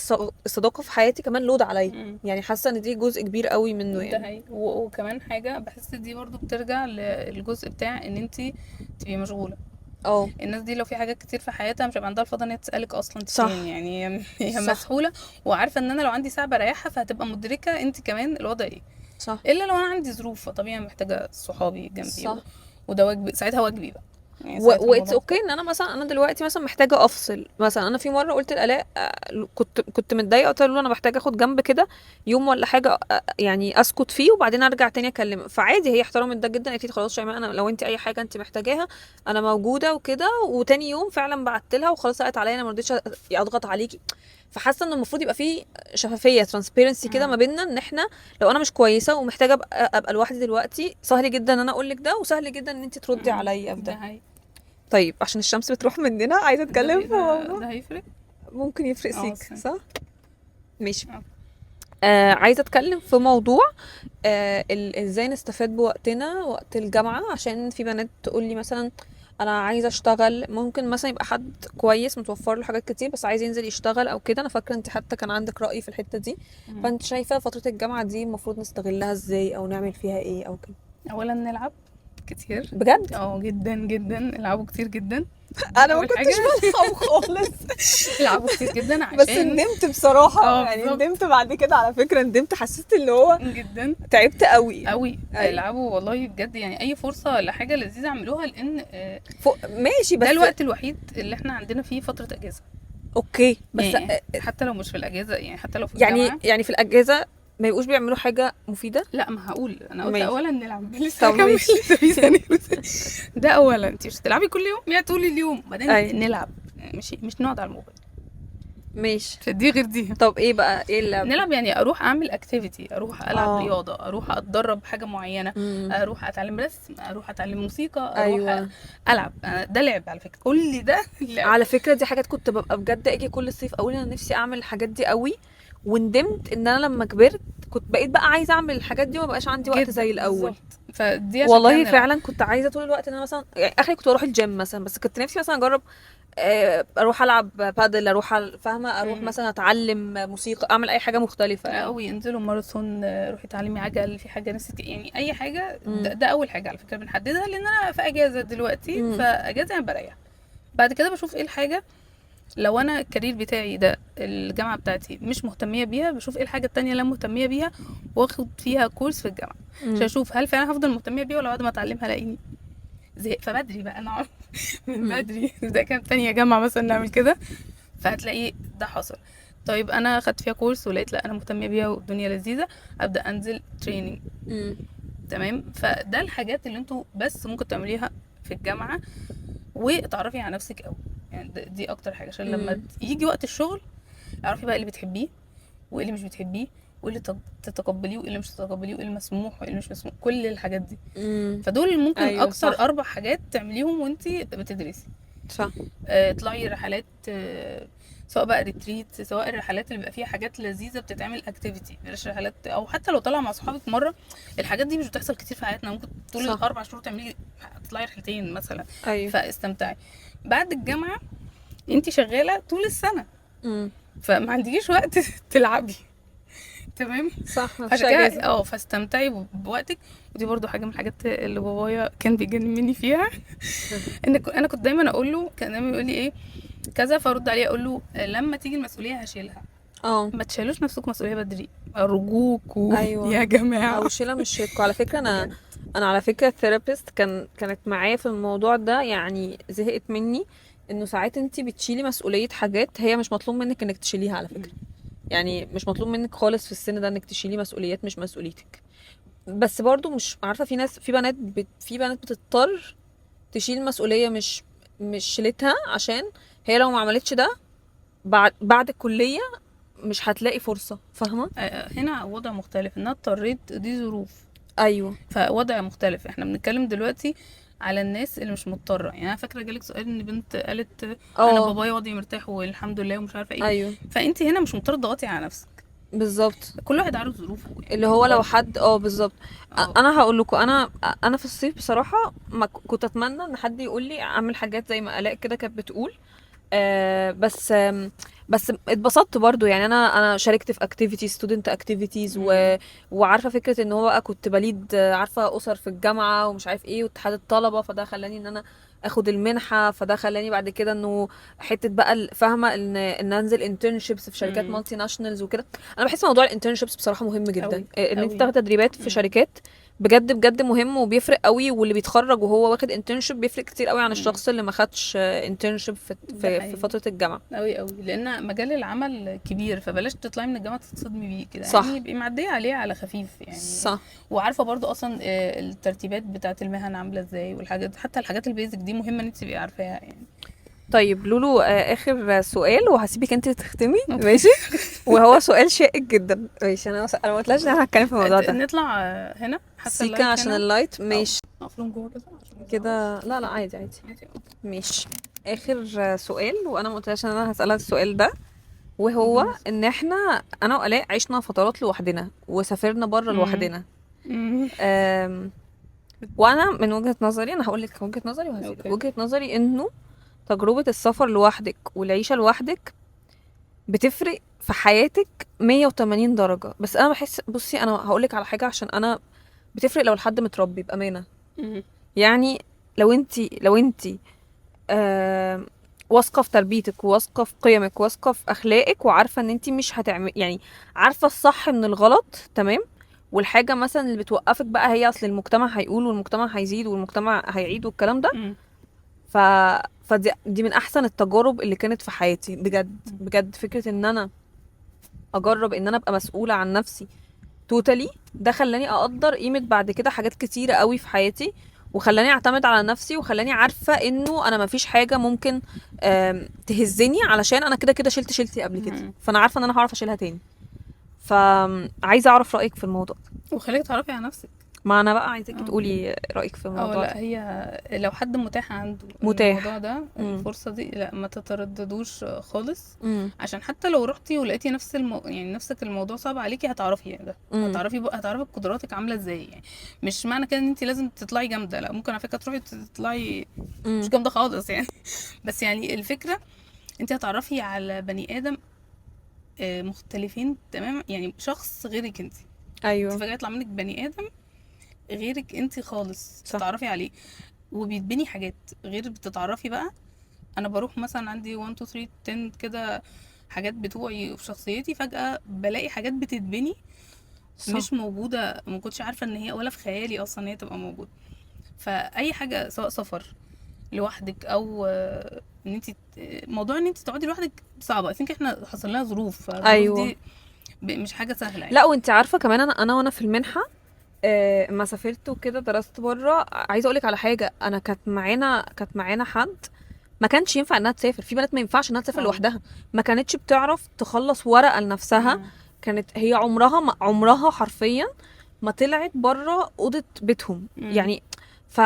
الصداقه في حياتي كمان لود عليا. يعني حاسه ان دي جزء كبير قوي منه ده يعني. هي وكمان حاجه بحس دي برضو بترجع للجزء بتاع ان انت تبقي مشغوله. الناس دي لو في حاجات كتير في حياتها مش هيبقى عندها الفضا ان هي تسالك اصلا صح. فين، يعني هي صح. مسحوله وعارفه ان انا لو عندي ساعه بريحها فهتبقى مدركه انت كمان الوضع ايه. صح. الا لو انا عندي ظروف فطبيعي محتاجه صحابي جنبي. صح. وده واجبي ساعتها، واجبي بقى يعني ساعتها واتس الموضوع اوكي ان انا مثلا انا دلوقتي مثلا محتاجه افصل. مثلا انا في مره قلت لالاء كنت متضايقه، قلت له انا محتاجه اخد جنب كده يوم ولا حاجه، يعني اسكت فيه وبعدين ارجع تاني اكلمك. فعادي هي احترمت ده جدا، قالت لي خلاص شيماء انا لو انت اي حاجه انت محتاجاها انا موجوده وكده. وتاني يوم فعلا بعت لها وخلاص قالت عليا انا ما رضيتش اضغط عليكي. فحاسه ان المفروض يبقى في شفافيه ترانسبيرنسي كده ما بيننا، ان احنا لو انا مش كويسه ومحتاجه ابقى لوحدي دلوقتي سهل جدا ان انا اقول لك ده، وسهل جدا ان انت تردي عليا في ده. طيب عشان الشمس بتروح مننا عايزه اتكلم في موضوع ده هيفرق، ممكن يفرق سيك صح؟ ماشي. اه. عايزه اتكلم في موضوع ازاي نستفاد بوقتنا وقت الجامعه، عشان في بنات تقول لي مثلا انا عايزه اشتغل، ممكن مثلا يبقى حد كويس متوفر له حاجات كتير بس عايز ينزل يشتغل او كده. انا فاكره انت حتى كان عندك رأي في الحته دي، فانت شايفه فتره الجامعه دي المفروض نستغلها ازاي او نعمل فيها ايه او كده؟ اولا نلعب كتير بجد جدا جدا، العبوا كتير جدا. انا ما كنتش بلعب خالص. العبوا كتير جدا عشان بس ندمت بصراحه، يعني ندمت بعد كده على فكره، ندمت حسيت اللي هو جدا تعبت قوي قوي. العبوا والله بجد، يعني اي فرصه لحاجه لذيذه اعملوها، لان ماشي بس ده الوقت الوحيد اللي احنا عندنا فيه فتره اجازه. اوكي بس يعني حتى لو مش في الاجازه، يعني حتى لو في الجامعه، يعني في الاجازه ما يبقوش بيعملوا حاجه مفيده. لا ما هقول انا قلت ماشي. اولا نلعب لسه هكمل لسه في ثانيه. ده اولا انت مش هتلعبي كل يوم، يعني طول اليوم بعدين نلعب، مش نقعد على الموبايل. ماشي. فدي غير دي. طب ايه بقى ايه اللعب؟ نلعب يعني اروح اعمل اكتيفيتي، اروح العب رياضه، اروح اتدرب حاجه معينه، اروح اتعلم رسم، اروح اتعلم موسيقى، اروح العب. ده لعب على فكره، كل ده لعب. على فكره دي حاجات كنت ببقى بجد اجي كل الصيف اقول انا نفسي اعمل الحاجات دي قوي، وندمت ان انا لما كبرت كنت بقيت بقى عايزه اعمل الحاجات دي وما بقاش عندي وقت زي الاول. فدي والله فعلا كنت عايزه طول الوقت ان انا مثلا يعني اخري كنت اروح الجيم مثلا، بس كنت نفسي مثلا اجرب اروح العب بادل، اروح فاهمه اروح مثلا اتعلم موسيقى، اعمل اي حاجه مختلفه يعني. او ينزلوا ماراثون، روحي اتعلمي عجل، في حاجه نسيت يعني اي حاجه. ده اول حاجه على فكره بنحددها، لان انا في اجازه دلوقتي، فاجازه انا بريح. بعد كده بشوف ايه الحاجه، لو انا الكارير بتاعي ده الجامعه بتاعتي مش مهتميه بيها، بشوف ايه الحاجه التانية اللي انا مهتميه بيها واخد فيها كورس في الجامعه، عشان اشوف هل فعلا هفضل مهتميه بيها ولا بعد ما اتعلمها الاقيني زهق. فبدري بقى انا من بدري، ده كان تانية جامعه مثلا نعمل كده، فهتلاقي ده حصل. طيب انا خدت فيها كورس ولقيت لا انا مهتمه بيها والدنيا لذيذه، ابدا انزل تريننج. تمام. فده الحاجات اللي انتوا بس ممكن تعمليها في الجامعه وتعرفي على نفسك قوي. يعني دي اكتر حاجه، عشان لما يجي وقت الشغل اعرفي بقى اللي بتحبيه وايه اللي مش بتحبيه، وايه اللي تتقبليه وايه اللي مش تتقبليه، وايه المسموح وايه اللي مش مسموح، كل الحاجات دي. فدول ممكن ايوه اكتر صح 4 حاجات تعمليهم وانتي بتدرسي. صح. اطلعي رحلات، سواء بقى ريتريت، سواء الرحلات اللي بيبقى فيها حاجات لذيذه بتتعمل اكتيفيتي، بلاش رحلات. او حتى لو طالعه مع صحابك مره، الحاجات دي مش بتحصل كتير في حياتنا، ممكن طول صح. ال4 شهور تعملي تطلعي رحلتين مثلا. ايوه. فاستمتعي. بعد الجامعه انتي شغاله طول السنه، امم فما عندكيش وقت تلعبي. تمام. صح، مفيش عشان كده اجازه. فاستمتعي بوقتك. ودي برضو حاجه من الحاجات اللي بابايا كان بيجنن مني فيها. انا كنت دايما اقول له، كان دايما يقول لي ايه كذا، فارد عليه اقول له لما تيجي المسؤوليه هشيلها، ما تشيلوش نفسكم مسؤوليه بدري ارجوكوا. ايوه. يا جماعه او شيله مش شيلكوا على فكره. انا بجد. انا على فكره الثيرابيست كانت معايا في الموضوع ده، يعني زهقت مني انه ساعات انتي بتشيلي مسؤوليه حاجات هي مش مطلوب منك انك تشيليها على فكره. يعني مش مطلوب منك خالص في السن ده انك تشيلي مسؤوليات مش مسؤوليتك. بس برضو مش عارفه، في ناس، في بنات بتضطر تشيل مسؤوليه مش شيلتها، عشان هي لو ما عملتش ده بعد الكليه مش هتلاقي فرصه، فاهمه؟ هنا وضع مختلف، انها اضطريت دي ظروف، ايوه. فوضع مختلف. احنا بنتكلم دلوقتي على الناس اللي مش مضطره. يعني انا فاكره جالك سؤال ان بنت قالت انا اه. بابايا وضعي مرتاح والحمد لله ومش عارفه ايه. ايوه فانت هنا مش مضطره تضغطي على نفسك، بالظبط. كل واحد عارف ظروفه اللي يعني هو لو برضه. حد بالظبط. اه. انا هقول لكم، انا في الصيف بصراحه ما كنت اتمنى ان حد يقول لي اعمل حاجات زي ما الاء كده كانت بتقول. بس اتبسطت برضو. يعني انا شاركت في اكتيفيتيز، ستودنت اكتيفيتيز، وعارفه فكره ان هو بقى كنت بليد، عارفه اسر في الجامعه ومش عارف ايه، واتحاد الطلبه، فده خلاني ان انا اخد المنحه، فده خلاني بعد كده انه حته بقى فاهمه ان انزل انترنشيبس في شركات امم. مالتي ناشونالز وكده. انا بحس موضوع الانترنشيبس بصراحه مهم جدا، قوي ان انت قوي. تاخد تدريبات في شركات. بجد بجد مهم وبيفرق قوي، واللي بيتخرج وهو واخد انترنشيب بيفرق كتير قوي عن الشخص اللي ما خدش انترنشيب ده في حقيقي فتره الجامعه. قوي قوي، لان مجال العمل كبير، فبلاش تطلعي من الجامعه تتصدمي بيه كده، يعني صح يبقي معديه عليه على خفيف يعني. صح. وعارفه برضو اصلا الترتيبات بتاعه المهن عامله ازاي، والحاجات حتى الحاجات البيزك دي مهمه ان انت تبقي عارفاها يعني. طيب لولو، اخر سؤال وهسيبك انت تختمي، اوكي. ماشي؟ وهو سؤال شائك جدا، ماشي. انا ما قلتلاش ان انا هتكلم في الموضوع ده. نطلع هنا، حاسه سيكا اللايت عشان هنا اللايت، او ماشي اقفلهم جوه كده عشان ما كده. يزعقوش. لا لا، عادي عادي. ماشي. ماشي. اخر سؤال، وانا ما قلتلاش ان انا هسألك السؤال ده، وهو مهم. ان انا وآلاء عشنا فترات لوحدنا وسافرنا بره مم. لوحدنا. مم. وانا من وجهة نظري، انا هقول لك وجهة نظري وهسيبك. اوكي. وجهة نظري انه تجربة السفر لوحدك والعيشة لوحدك بتفرق في حياتك 180 درجة. بس انا بحس، بصي انا هقول لك على حاجة، عشان انا بتفرق لو الحد متربي بأمانة. مم. يعني لو انتي واثقة في تربيتك، وواثقة في قيمك، واثقة في اخلاقك، وعارفة ان انتي مش هتعمل، يعني عارفة الصح من الغلط، تمام؟ والحاجة مثلا اللي بتوقفك بقى هي اصل المجتمع هيقول، والمجتمع هيزيد، والمجتمع هيعيد، والكلام ده. مم. ف دي من احسن التجارب اللي كانت في حياتي، بجد بجد. فكرة ان انا اجرب ان انا ابقى مسؤولة عن نفسي توتالي، ده خلاني اقدر قيمة بعد كده حاجات كتيرة قوي في حياتي، وخلاني اعتمد على نفسي، وخلاني عارفة انه انا مفيش حاجة ممكن تهزني، علشان انا كده كده شلتي قبل كده، مم. فانا عارفة ان انا هعرف اشيلها تاني. فعايزة اعرف رأيك في الموضوع ده. وخليك تعرفي على نفسك. ما انا بقى عايزاكي اه. تقولي رأيك في اه الموضوع ده. لا، هي لو حد متاح عنده الموضوع متاح. ده، امم الفرصة دي، لا ما تترددوش خالص. امم عشان حتى لو رحتي ولقيتي يعني نفسك الموضوع صعب عليكي، هتعرفي ده، هتعرفي قدراتك عاملة ازاي يعني. مش معنى كده ان انت لازم تطلعي جامدة، لا، ممكن على فكرة تروحي تطلعي مش امم جامدة خالص يعني. بس يعني الفكرة انت هتعرفي على بني ادم مختلفين تمام، يعني شخص غيرك انت ايوه فجأة يطلع منك بني ادم غيرك انت خالص، صح. تتعرفي عليه وبيتبني حاجات غير بتتعرفي بقى. انا بروح مثلا عندي 1 2 3 10 كده حاجات بتوعي في شخصيتي، فجأة بلاقي حاجات بتتبني صح. مش موجودة، ما كنتش عارفة ان هي ولا في خيالي اصلا ان هي تبقى موجودة. فاي حاجة سواء سفر، لوحدك او ان انت موضوع ان انت تقعدي لوحدك صعبه. اي ثينك احنا حصل لنا ظروف، فالظروف ايوه. دي مش حاجه سهله يعني. لا وانت عارفه كمان انا وانا في المنحه ما سافرت وكده درست بره، عايزه اقولك على حاجه، انا كانت معانا حد ما كانش ينفع انها تسافر، في بنات ما ينفعش انها تسافر اه. لوحدها، ما كانتش بتعرف تخلص ورقه لنفسها، كانت هي عمرها حرفيا ما طلعت بره اوضه بيتهم يعني. ف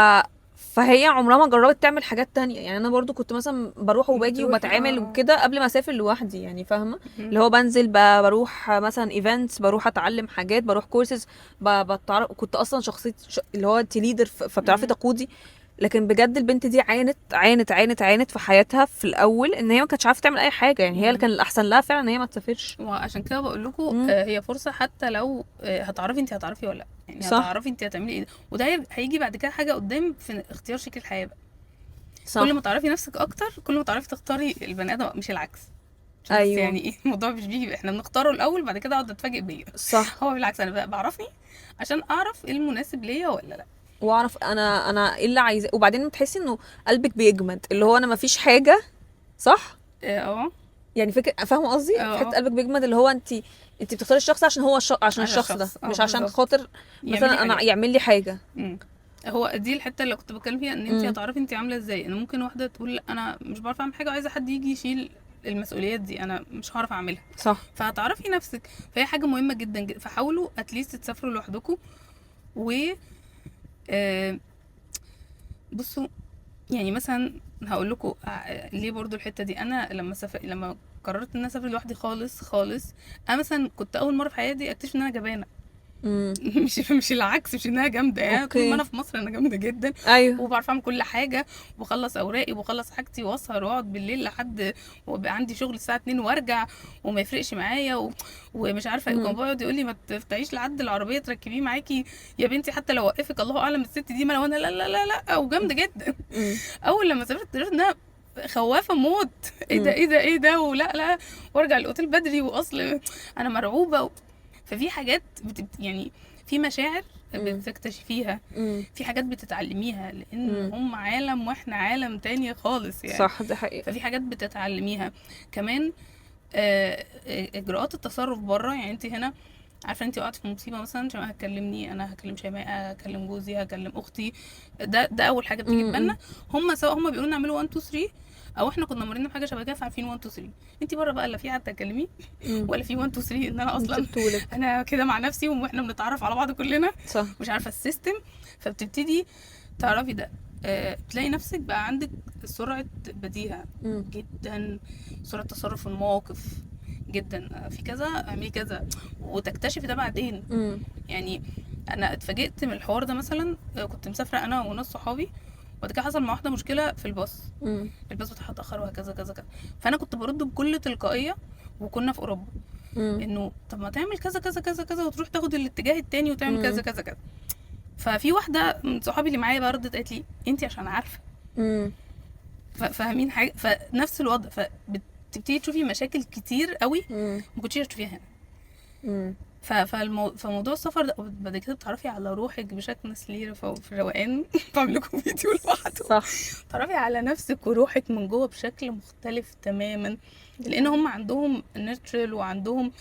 فهي عمرها ما جربت تعمل حاجات تانية، يعني انا برضو كنت مثلا بروح وباجي بتروحي وبتعامل وكده قبل ما اسافر لوحدي يعني، فاهمه؟ مم. اللي هو بنزل بروح مثلا ايفنتس، بروح اتعلم حاجات، بروح كورسز، كنت اصلا شخصيه اللي هو انت ليدر، فبتعرفي مم. تقودي. لكن بجد البنت دي عانت في حياتها في الاول، ان هي ما كانتش عارفه تعمل اي حاجه، يعني هي اللي مم. كان الاحسن لها فعلا ان هي ما تسافرش. وعشان كده بقول لكم مم. هي فرصه، حتى لو هتعرفي انت هتعرفي ولا لا، يعني صح هتعرفي انت هتعملي ايه. وده هيجي بعد كده حاجه قدام في اختيار شريك الحياه بقى. كل ما صح. تعرفي نفسك اكتر كل ما تعرفي تختاري البني ادم، مش العكس. عشان بس ايوه يعني ايه الموضوع مش بيجي احنا بنختاره الاول بعد كده اقعد اتفاجئ بيا. صح. هو بالعكس، انا بقى بعرفني عشان اعرف ايه المناسب ليا ولا لا. واعرف انا ايه اللي عايزاه، وبعدين بتحسي انه قلبك بيجمد، اللي هو انا ما فيش حاجه. صح. اه. يعني فكره، فاهمه قصدي؟ في اه. حته قلبك بيجمد، اللي هو انت بتختاري الشخص عشان هو عشان عشان الشخص ده، الشخص مش عشان بالظبط خاطر يعملي مثلا انا حاجه. يعمل لي حاجه. امم هو دي الحته اللي كنت بتكلم فيها، ان انت امم. هتعرفي انت عامله ازاي. ان ممكن واحده تقول لا انا مش بعرف اعمل حاجه وعايزه حد يجي يشيل المسؤوليات دي، انا مش هعرف اعملها. صح. فهتعرفي نفسك، فهي حاجه مهمه جدا جدا. فحاولوا اتليست تسافروا لوحدكم. و آه، بصوا، يعني مثلا هقول لكم ليه برضو الحته دي. انا لما قررت ان انا اسافر لوحدي خالص خالص، انا مثلا كنت اول مره في حياتي اكتشف ان انا جبانه. امم. مش العكس، مش انها جامده يعني. طول ما اوكي. انا في مصر انا جامده جدا، ايوه. وبعرف اعمل كل حاجه، وبخلص اوراقي وبخلص حاجتي واسهر واقعد بالليل لحد وابقى عندي شغل الساعه 2 وارجع وما يفرقش معايا ومش عارفه ايه. وكان امم. بابا يقعد يقول لي ما تفتحيش لحد العربيه تركبيه معاكي يا بنتي، حتى لو وقفك الله اعلم الست دي ما. وانا لا لا لا لا، وجامده جدا. امم. اول لما سافرت عرفت انها خوافه موت. ايه ده امم. ايه ده ايه ده، ولا لا، وارجع الاوتيل بدري، واصل انا مرعوبه ففي حاجات يعني في مشاعر بتكتشفيها، امم. في حاجات بتتعلميها، لان امم. هم عالم واحنا عالم تاني خالص يعني. صح، ده حقيقة. ففي حاجات بتتعلميها كمان. اجراءات التصرف بره، يعني انت هنا عارفه انت وقعت في مصيبه مثلا، شيماء هتكلمني، انا هكلم شيماء، هكلم جوزي، هكلم اختي. ده اول حاجه بتيجي في بالنا. امم. هم سواء هم بيقولوا نعملوا 1 2 3 او احنا كنا مرينا بحاجه شبه كده فعارفين 1 2 3. انت بره بقى لا في حد تكلميه امم. ولا في 1 2 3، ان انا اصلا بتبتولك. انا كده مع نفسي واحنا بنتعرف على بعض كلنا، صح. مش عارفه السيستم. فبتبتدي تعرفي ده. بتلاقي نفسك بقى عندك سرعه بديهه امم. جدا، سرعه تصرف في المواقف جدا. في كذا اعملي كذا، وتكتشفي ده بعدين. امم. يعني انا اتفاجئت من الحوار ده مثلا. كنت مسافره انا وناس صحابي، وبعد كده حصل مع واحده مشكله في الباص. امم. الباص بتاعها اتاخر وهكذا كذا كذا. فانا كنت برد بكل تلقائيه، وكنا في اوروبا، امم. انه طب ما تعمل كذا كذا كذا كذا وتروح تاخد الاتجاه التاني وتعمل كذا امم. كذا كذا. ففي واحده من صحابي اللي معايا بقى ردت قالت لي انت عشان عارفه. امم. فاهمين حاجه، فنفس الوضع. فبتبتدي تشوفي مشاكل كتير قوي امم. ما كنتيش تشوفيها هنا. امم. فموضوع السفر ده بعد كده بتعرفي على روحك بشكل سلير في الروقان. بعمل لكم فيديو لوحده. صح. تعرفي على نفسك وروحك من جوه بشكل مختلف تماما، لان هم عندهم ناتشرال وعندهم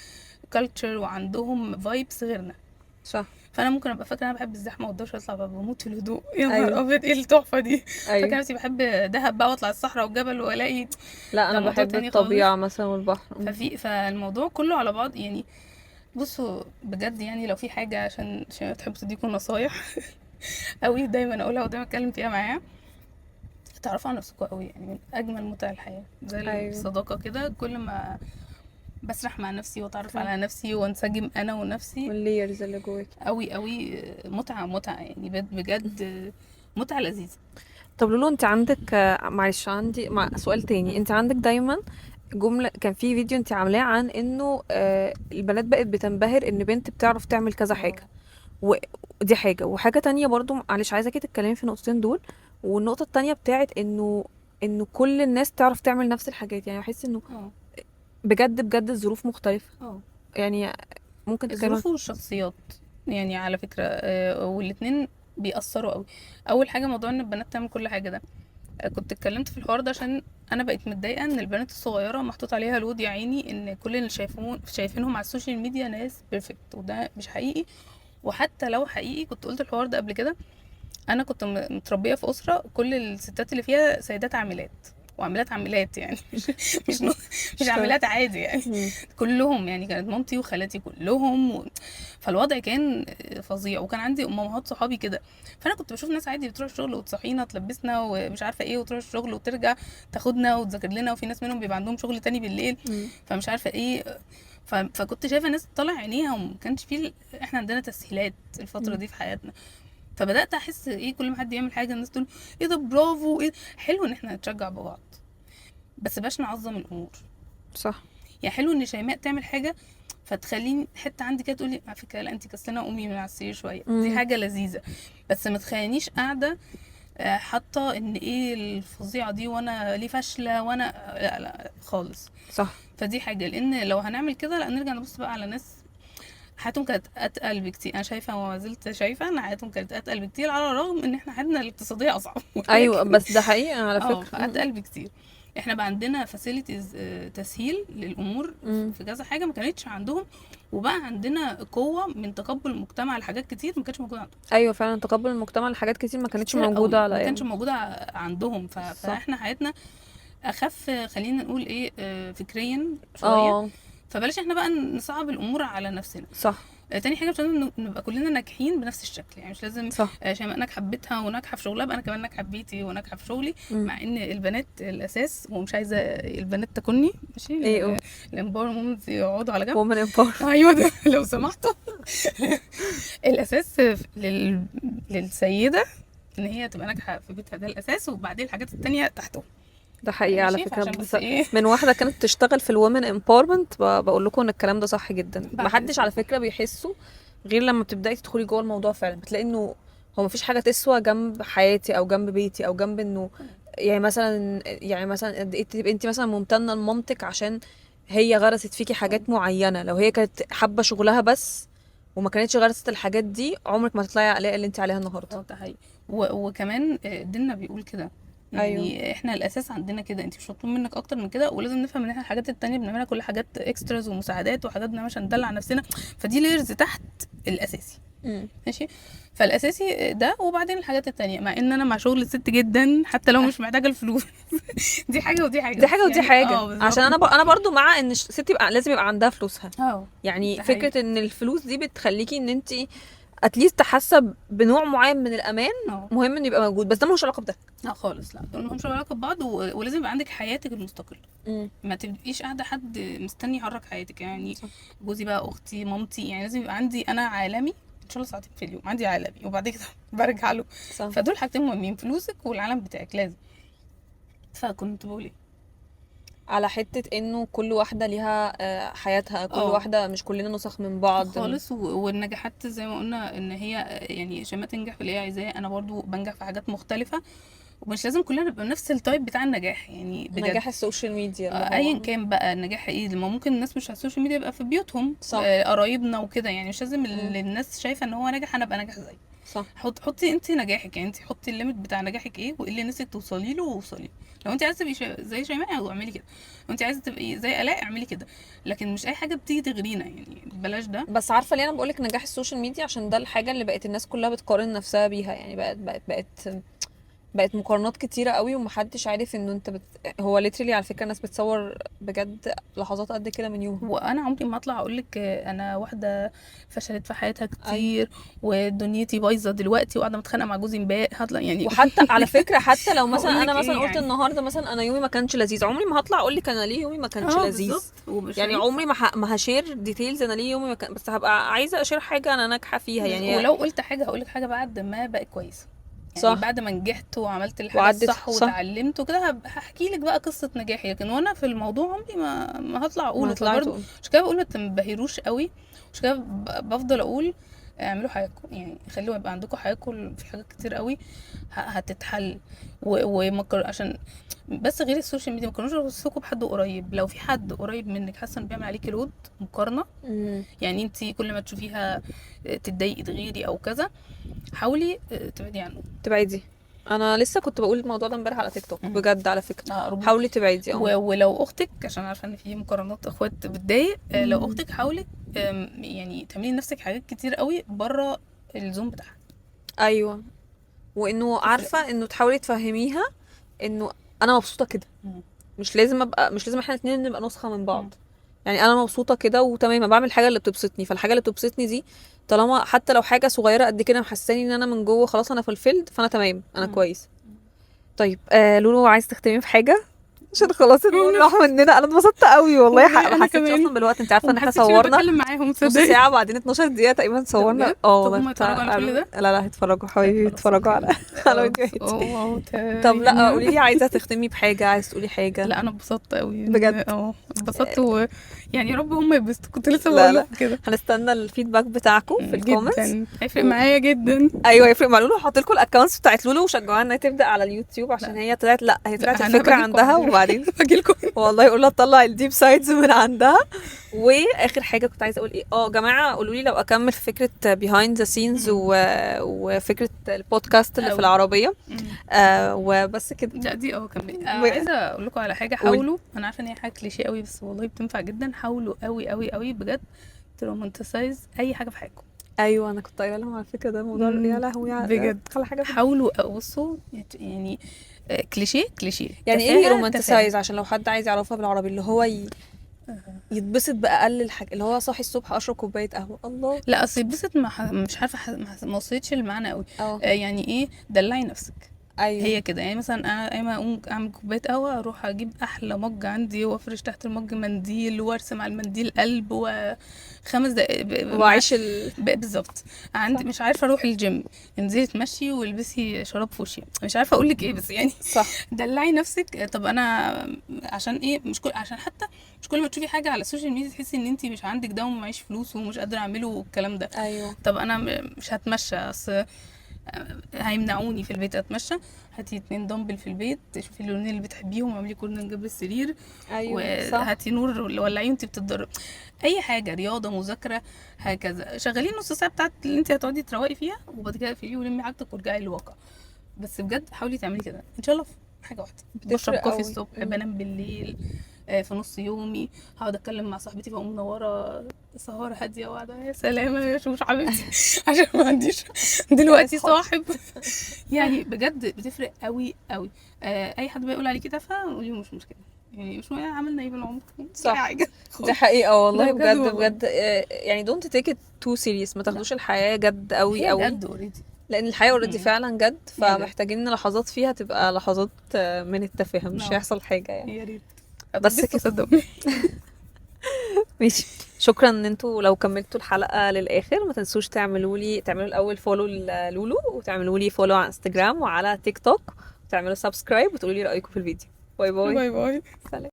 كالتشر وعندهم فايبس غيرنا. صح. فانا ممكن ابقى فاكره انا بحب الزحمه والدوشه، اطلع بقى بموت في الهدوء، يا نهار ايوه. ابيض ايه التحفه دي. فاكره ايوه. نفسي بحب دهب بقى واطلع الصحراء والجبل والاقي لا ده انا موضوع بحب تاني خالص. الطبيعة مثلا والبحر. فالموضوع كله على بعض يعني. بصوا بجد، يعني لو في حاجه عشان تحبوا تديكوا نصايح قوي دايما اقولها ودايما اتكلم فيها معايا، تعرفوا على نفسكم قوي. يعني من اجمل متع الحياه زي ايوه. الصداقه كده. كل ما بسرح مع نفسي واتعرف صح. على نفسي وانسجم انا ونفسي والليرز اللي جواك. قوي قوي، متعه متعه يعني بجد متعه لذيذه. طب لولو، انت عندك معلش عندي سؤال تاني، انت عندك دايما جملة، كان في فيديو انت عاملاه عن انه البنات بقت بتنبهر ان بنت بتعرف تعمل كذا اه. حاجة، ودي حاجة، وحاجة تانية برضو معلش عايزاكي تتكلمي في النقطتين دول. والنقطة التانية بتاعت انه كل الناس تعرف تعمل نفس الحاجات، يعني بحس انه اه. بجد الظروف مختلفة اه. يعني. ممكن تتكلمي. الظروف والشخصيات يعني على فكره، والاتنين بيأثروا قوي. اول حاجه موضوع ان البنات تعمل كل حاجه ده، كنت اتكلمت في الحوار ده عشان انا بقيت متضايقه ان البنات الصغيره محطوط عليها لود يا عيني، ان كل اللي شايفينهم على السوشيال ميديا ناس بيرفكت، وده مش حقيقي. وحتى لو حقيقي كنت قلت الحوار ده قبل كده، انا كنت متربيه في اسره كل الستات اللي فيها سيدات عاملات، وعاملات عاملات يعني مش نو- مش عاملات عادي يعني، مم. كلهم يعني. كانت مامتي وخالاتي كلهم فالوضع كان فظيع. وكان عندي امهات صحابي كده، فانا كنت بشوف ناس عادي بتروح الشغل وتصحينا تلبسنا ومش عارفه ايه، وتروح الشغل وترجع تاخدنا وتذاكر لنا، وفي ناس منهم بيبقى عندهم شغل تاني بالليل، مم. فمش عارفه ايه. فكنت شايفه ناس طالع عينيها، وما كانش فيه احنا عندنا تسهيلات الفتره مم. دي في حياتنا. فبدات احس ايه، كل ما حد يعمل حاجه الناس تقول ايه ده برافو، ايه حلو ان احنا نتشجع ببعض، بس باش نعظم الامور. صح. يعني حلو ان شيماء تعمل حاجه فتخليني حته عندي كده تقولي على فكره لا انت كسلانه قومي من على السرير شويه، دي مم. حاجه لذيذه. بس ما تخلينيش قاعده حاطه ان ايه الفظيعه دي وانا ليه فاشله وانا، لا لا خالص. صح. فدي حاجه، لان لو هنعمل كده لا نرجع نبص بقى على ناس حياتهم كانت اتقل بكتير. انا شايفه وما زلت شايفه ان حياتهم كانت اتقل بكتير، على الرغم ان احنا حياتنا الاقتصاديه اصعب ايوه ولكن بس ده حقيقي على فكره. فاتقل بكتير. احنا بقى عندنا فاسيلتيز تسهيل للامور مم. في كذا حاجه ما كانتش عندهم، وبقى عندنا قوه من تقبل المجتمع لحاجات كتير ما كانتش موجوده عندهم. ايوه فعلا، تقبل المجتمع لحاجات كتير ما كانتش كتير موجوده قوي على ما كانش ايام. موجوده عندهم. صح. فاحنا حياتنا اخف، خلينا نقول ايه، فكريا شويه. اه. فبلاش احنا بقى نصعب الامور على نفسنا. صح. تاني حاجه مش لازم نبقى كلنا ناجحين بنفس الشكل، يعني مش لازم صح. شيماء ناجحه في بيتها وناجحه في شغلها ابقى انا كمان ناجحه في بيتي وناجحه في شغلي. مم. مع ان البنات الاساس، ومش عايزه البنات تكوني ماشي، ايه الامباور مومنتس يقعدوا على جنب. وومن امباور. ايوه ده لو سمحتوا. الاساس للسيده ان هي تبقى ناجحه في بيتها، ده الاساس، وبعدين الحاجات التانية تحته. ده حقيقي على ماشي، فكره، فعشان بس ايه من واحده كانت تشتغل في الومن امباورمنت بقول لكم ان الكلام ده صح جدا. بعد محدش على اذنكم. فكره بيحسه غير لما بتبداي تدخلي جوه الموضوع فعلا، بتلاقي انه هو مفيش حاجه تسوى جنب حياتي او جنب بيتي او جنب انه يعني مثلا قد ايه تبقي انت مثلا ممتنه لمامتك عشان هي غرست فيكي حاجات معينه. لو هي كانت حابه شغلها بس وما كانتش غرست الحاجات دي، عمرك ما تطلعي عليها اللي انت عليها النهارده. ده حقيقي. وكمان ديننا بيقول كده، ايوه. يعني احنا الاساس عندنا كده، انت مش مطلوب منك اكتر من كده. ولازم نفهم ان احنا الحاجات التانية بنعملها كل حاجات اكستراز ومساعدات وحاجات بنعملها عشان ندلع نفسنا، فدي ليرز تحت الاساسي. امم. ماشي، فالاساسي ده، وبعدين الحاجات التانية. مع ان انا مع شغل الست جدا حتى لو مش محتاجه الفلوس. دي حاجه ودي حاجه، دي بس حاجه ودي يعني حاجه، بالظبط. عشان انا برضو مع ان الست يبقى لازم يبقى عندها فلوسها. اه يعني ده حقيقي. فكره ان الفلوس دي بتخليكي ان انت اتليست حاسه بنوع معين من الامان، اه مهم انه يبقى موجود، بس ده ملوش علاقه بده. لا خالص، لا دول مالهمش علاقه ببعض. ولازم يبقى عندك حياتك المستقله، امم. ما تبقيش قاعده حد مستني يحرك حياتك يعني. صح. جوزي بقى، اختي، مامتي، يعني لازم يبقى عندي انا عالمي ان شاء الله ساعتين في اليوم، عندي عالمي وبعد كده برجع له. صح. فدول حاجتين مهمين، فلوسك والعالم بتاعك لازم. فكنت بقول ايه، على حته انه كل واحده ليها حياتها، كل اه واحده مش كلنا نسخ من بعض. خالص. والنجاحات زي ما قلنا ان هي يعني شيماء تنجح في اللي هي عايزاه، انا برضو بنجح في حاجات مختلفه. ومش لازم كلنا نبقى نفس التايب بتاع النجاح يعني بجد. نجاح السوشيال ميديا اللي ايا هو. كان بقى النجاح ايه، ما ممكن الناس مش على السوشيال ميديا يبقى في بيوتهم صح. قرايبنا وكده، يعني مش لازم مم. اللي الناس شايفه ان هو ناجح انا ابقى ناجح زيه. صح. حطي انت نجاحك، يعني انت حطي الليميت بتاع نجاحك ايه، وايه اللي نفسك توصلي له ووصلي. لو انت عايزه تبقي زي شيماء اعملي كده، لو انت عايزه تبقي زي الاء اعملي كده، لكن مش اي حاجه بتيجي تغرينا، يعني بلاش ده. بس عارفه ليه انا بقولك نجاح السوشيال ميديا؟ عشان ده الحاجه اللي بقت الناس كلها بتقارن نفسها بيها. يعني بقت مقارنات كتيرة قوي، ومحدش عارف انه هو literally على فكرة الناس بتصور بجد لحظات قد كده من يوم. وانا عمري ما اطلع اقول لك انا واحده فشلت في حياتها ايوه. كتير ودنيتي بايظه دلوقتي وقاعده متخانقه مع جوزي امبارح، هطلع يعني وحتى على فكرة، حتى لو مثلا هقول انا لك مثلا ايه قلت يعني. النهارده مثلا انا يومي ما كانش لذيذ، عمري ما هطلع اقول لك انا ليه يومي ما كانش لذيذ. بالظبط، ومش يعني هينفع. عمري ما هشير ديتيلز انا ليه يومي ما كان، بس هبقى عايزة اشير حاجة انا ناجحة فيها يعني. ولو قلت حاجه هقول لك حاجه بعد ما بقت كويسه، يعني صح. بعد ما نجحت وعملت الحاجه وعدت الصح صح. وتعلمت وكده هحكي لك بقى قصه نجاحي. لكن وانا في الموضوع عمري ما هطلع ما اقوله. هطلعي فبرضه تقول. مش كده بقول ما تنبهروش قوي، مش كده بفضل اقول اعملوا حياتكم، يعني خلوا يبقى عندكم حياتكم، في حاجات كتير قوي هتتحل. عشان بس غير السوشيال ميديا ما تكونوش بتثقوا بحد قريب. لو في حد قريب منك حاسه انه بيعمل عليكي لود مقارنه، يعني انت كل ما تشوفيها تتضايقي تغيري او كذا، حاولي تبعدي عنه. تبعدي. انا لسه كنت بقول الموضوع ده امبارح على تيك توك، مم. بجد على فكره ربما. حاولي تبعدي. ولو اختك، عشان عارفه ان في مقارنات اخوات بتضايق، لو مم. اختك حاولي يعني تعملي لنفسك حاجات كتير قوي بره الزوم بتاعها. ايوه، وانه تفرق. عارفه انه تحاولي تفهميها انه انا مبسوطه كده، مم. مش لازم احنا الاتنين نبقى نسخه من مم. بعض. يعني انا مبسوطه كده وتمام، أنا بعمل الحاجه اللي بتبسطني، فالحاجه اللي بتبسطني دي طالما حتى لو حاجه صغيره قد كده محساني ان انا من جوه خلاص انا فولفيلد، فانا تمام، انا مم. كويس. طيب لولو، عايز تختمي في حاجه عشان خلاص النور راح مننا؟ انا اتبسطت قوي والله، والله ما انا حسيتش كمان، اصلا بالوقت. انت عارفه ان وما احنا حسيتش اني صورنا بتكلم معاهم، نص تصدقي؟ ساعه بعدين 12 دقيقه تقريبا ده صورنا. بجد؟ طب هم يتفرجوا على كل ده؟ لا لا هيتفرجوا حبيبي، طيب خلاص، يتفرجوا على اوكي. على فيديوهات. واو، طب لا يعني قولي لي، عايزه تختمي بحاجه، عايز تقولي حاجه؟ لا انا اتبسطت قوي بجد؟ اتبسطت يعني يا رب هم يتبسطوا، كنت لسه لا بقول لا، لهم كده. هنستنى الفيدباك بتاعكم في الكومنتس. جدا هيفرق معايا جدا. ايوه يفرق مع لولو. هحط لكم الاكونتس بتاعت لولو وشجعوها انها تبدا على اليوتيوب، عشان لا هي طلعت، لا هي طلعت انا الفكره باجيلكوا عندها عندي. وبعدين باجيلكوا. والله يقول لها تطلع الديب سايدز من عندها. واخر حاجه كنت عايزه اقول ايه، جماعه قولوا لي لو اكمل في فكره بيهايند ذا سينز وفكره البودكاست اللي في أوي. العربيه. وبس كده. لا دي كملي. عايزه اقول لكم على حاجه، حاولوا، انا عارفه ان هي حاجه كليشيه قوي بس والله بتنفع جدا. حاولوا قوي قوي قوي بجد ترومانتسايز اي حاجه في حياتكم. ايوه انا كنت قايله لهم على فكره ده موضوع، يا لهوي بجد على حاجه حاولوا. بصوا يعني كليشيه يعني ايه تفاهة. رومانتسايز؟ عشان لو حد عايز يعرفها بالعربي، اللي هو يتبسط باقل الحاجه، اللي هو صاحي الصبح اشرب كوبايه قهوه، الله. لا اصل يتبسط مش عارفه ما وصلتش المعنى قوي. اه يعني ايه دلعي نفسك. ايوه هي كده يعني، مثلا انا قايمه اقوم اعمل كوبايه قهوه، اروح اجيب احلى مج عندي وافرش تحت المج منديل وارسم على المنديل قلب، وخمس دقايق وعيش بالظبط. عندي مش عارفه اروح الجيم، انزلي تمشي والبسي شراب فوشيا، مش عارفه اقول لك ايه بس يعني صح. دلعي نفسك. طب انا عشان ايه؟ عشان حتى مش كل ما تشوفي حاجه على السوشيال ميديا تحسي ان انت مش عندك ده ومعيش فلوس ومش قادره اعمله والكلام ده. ايوه طب انا مش هتمشى، اصل هيمنعوني في البيت اتمشى. هاتي 2 دمبل في البيت، شوفي اللونين اللي بتحبيهم واعملي كورنر جنب السرير، ايوه صح. وهاتي نور ولعيه وانت بتتدربي. اي حاجه، رياضه، مذاكره، هكذا. شغلي نص ساعه بتاعت اللي انت هتقعدي تروقي فيها، وبعد كده اقفليه ولمي حاجتك وارجعي للواقع. بس بجد حاولي تعملي كده ان شاء الله في حاجه واحده. بشرب كوفي الصبح، بنام بالليل، في نص يومي هقعد اتكلم مع صاحبتي فاقوم منوره سهاره هاديه وقاعده يا سلام يا شوش حبيبتي عشان ما عنديش دلوقتي صاحب. يعني بجد بتفرق قوي قوي. اي حد بيقول عليكي تافهه قولي مش مشكله، يعني مش عملنا ايه بالعمر، صح. حاجه. دي حقيقه والله، ده بجد بجد والله. بجد. يعني don't take it too serious، ما تاخدوش الحياه جد قوي هي قوي، بجد اوريدي، لان الحياه اوريدي فعلا جد، جد. فمحتاجين ان لحظات فيها تبقى لحظات من التفاهه، مش نعم. هيحصل حاجه يعني. يا ريت بس بس كده. صدقوني. ماشي، شكرا ان انتوا لو كملتوا الحلقه للاخر. ما تنسوش تعملوا الاول فولو لولو، وتعملوا لي فولو على انستجرام وعلى تيك توك، وتعملوا سبسكرايب، وتقولوا لي رايكم في الفيديو. باي باي. باي باي. سلام.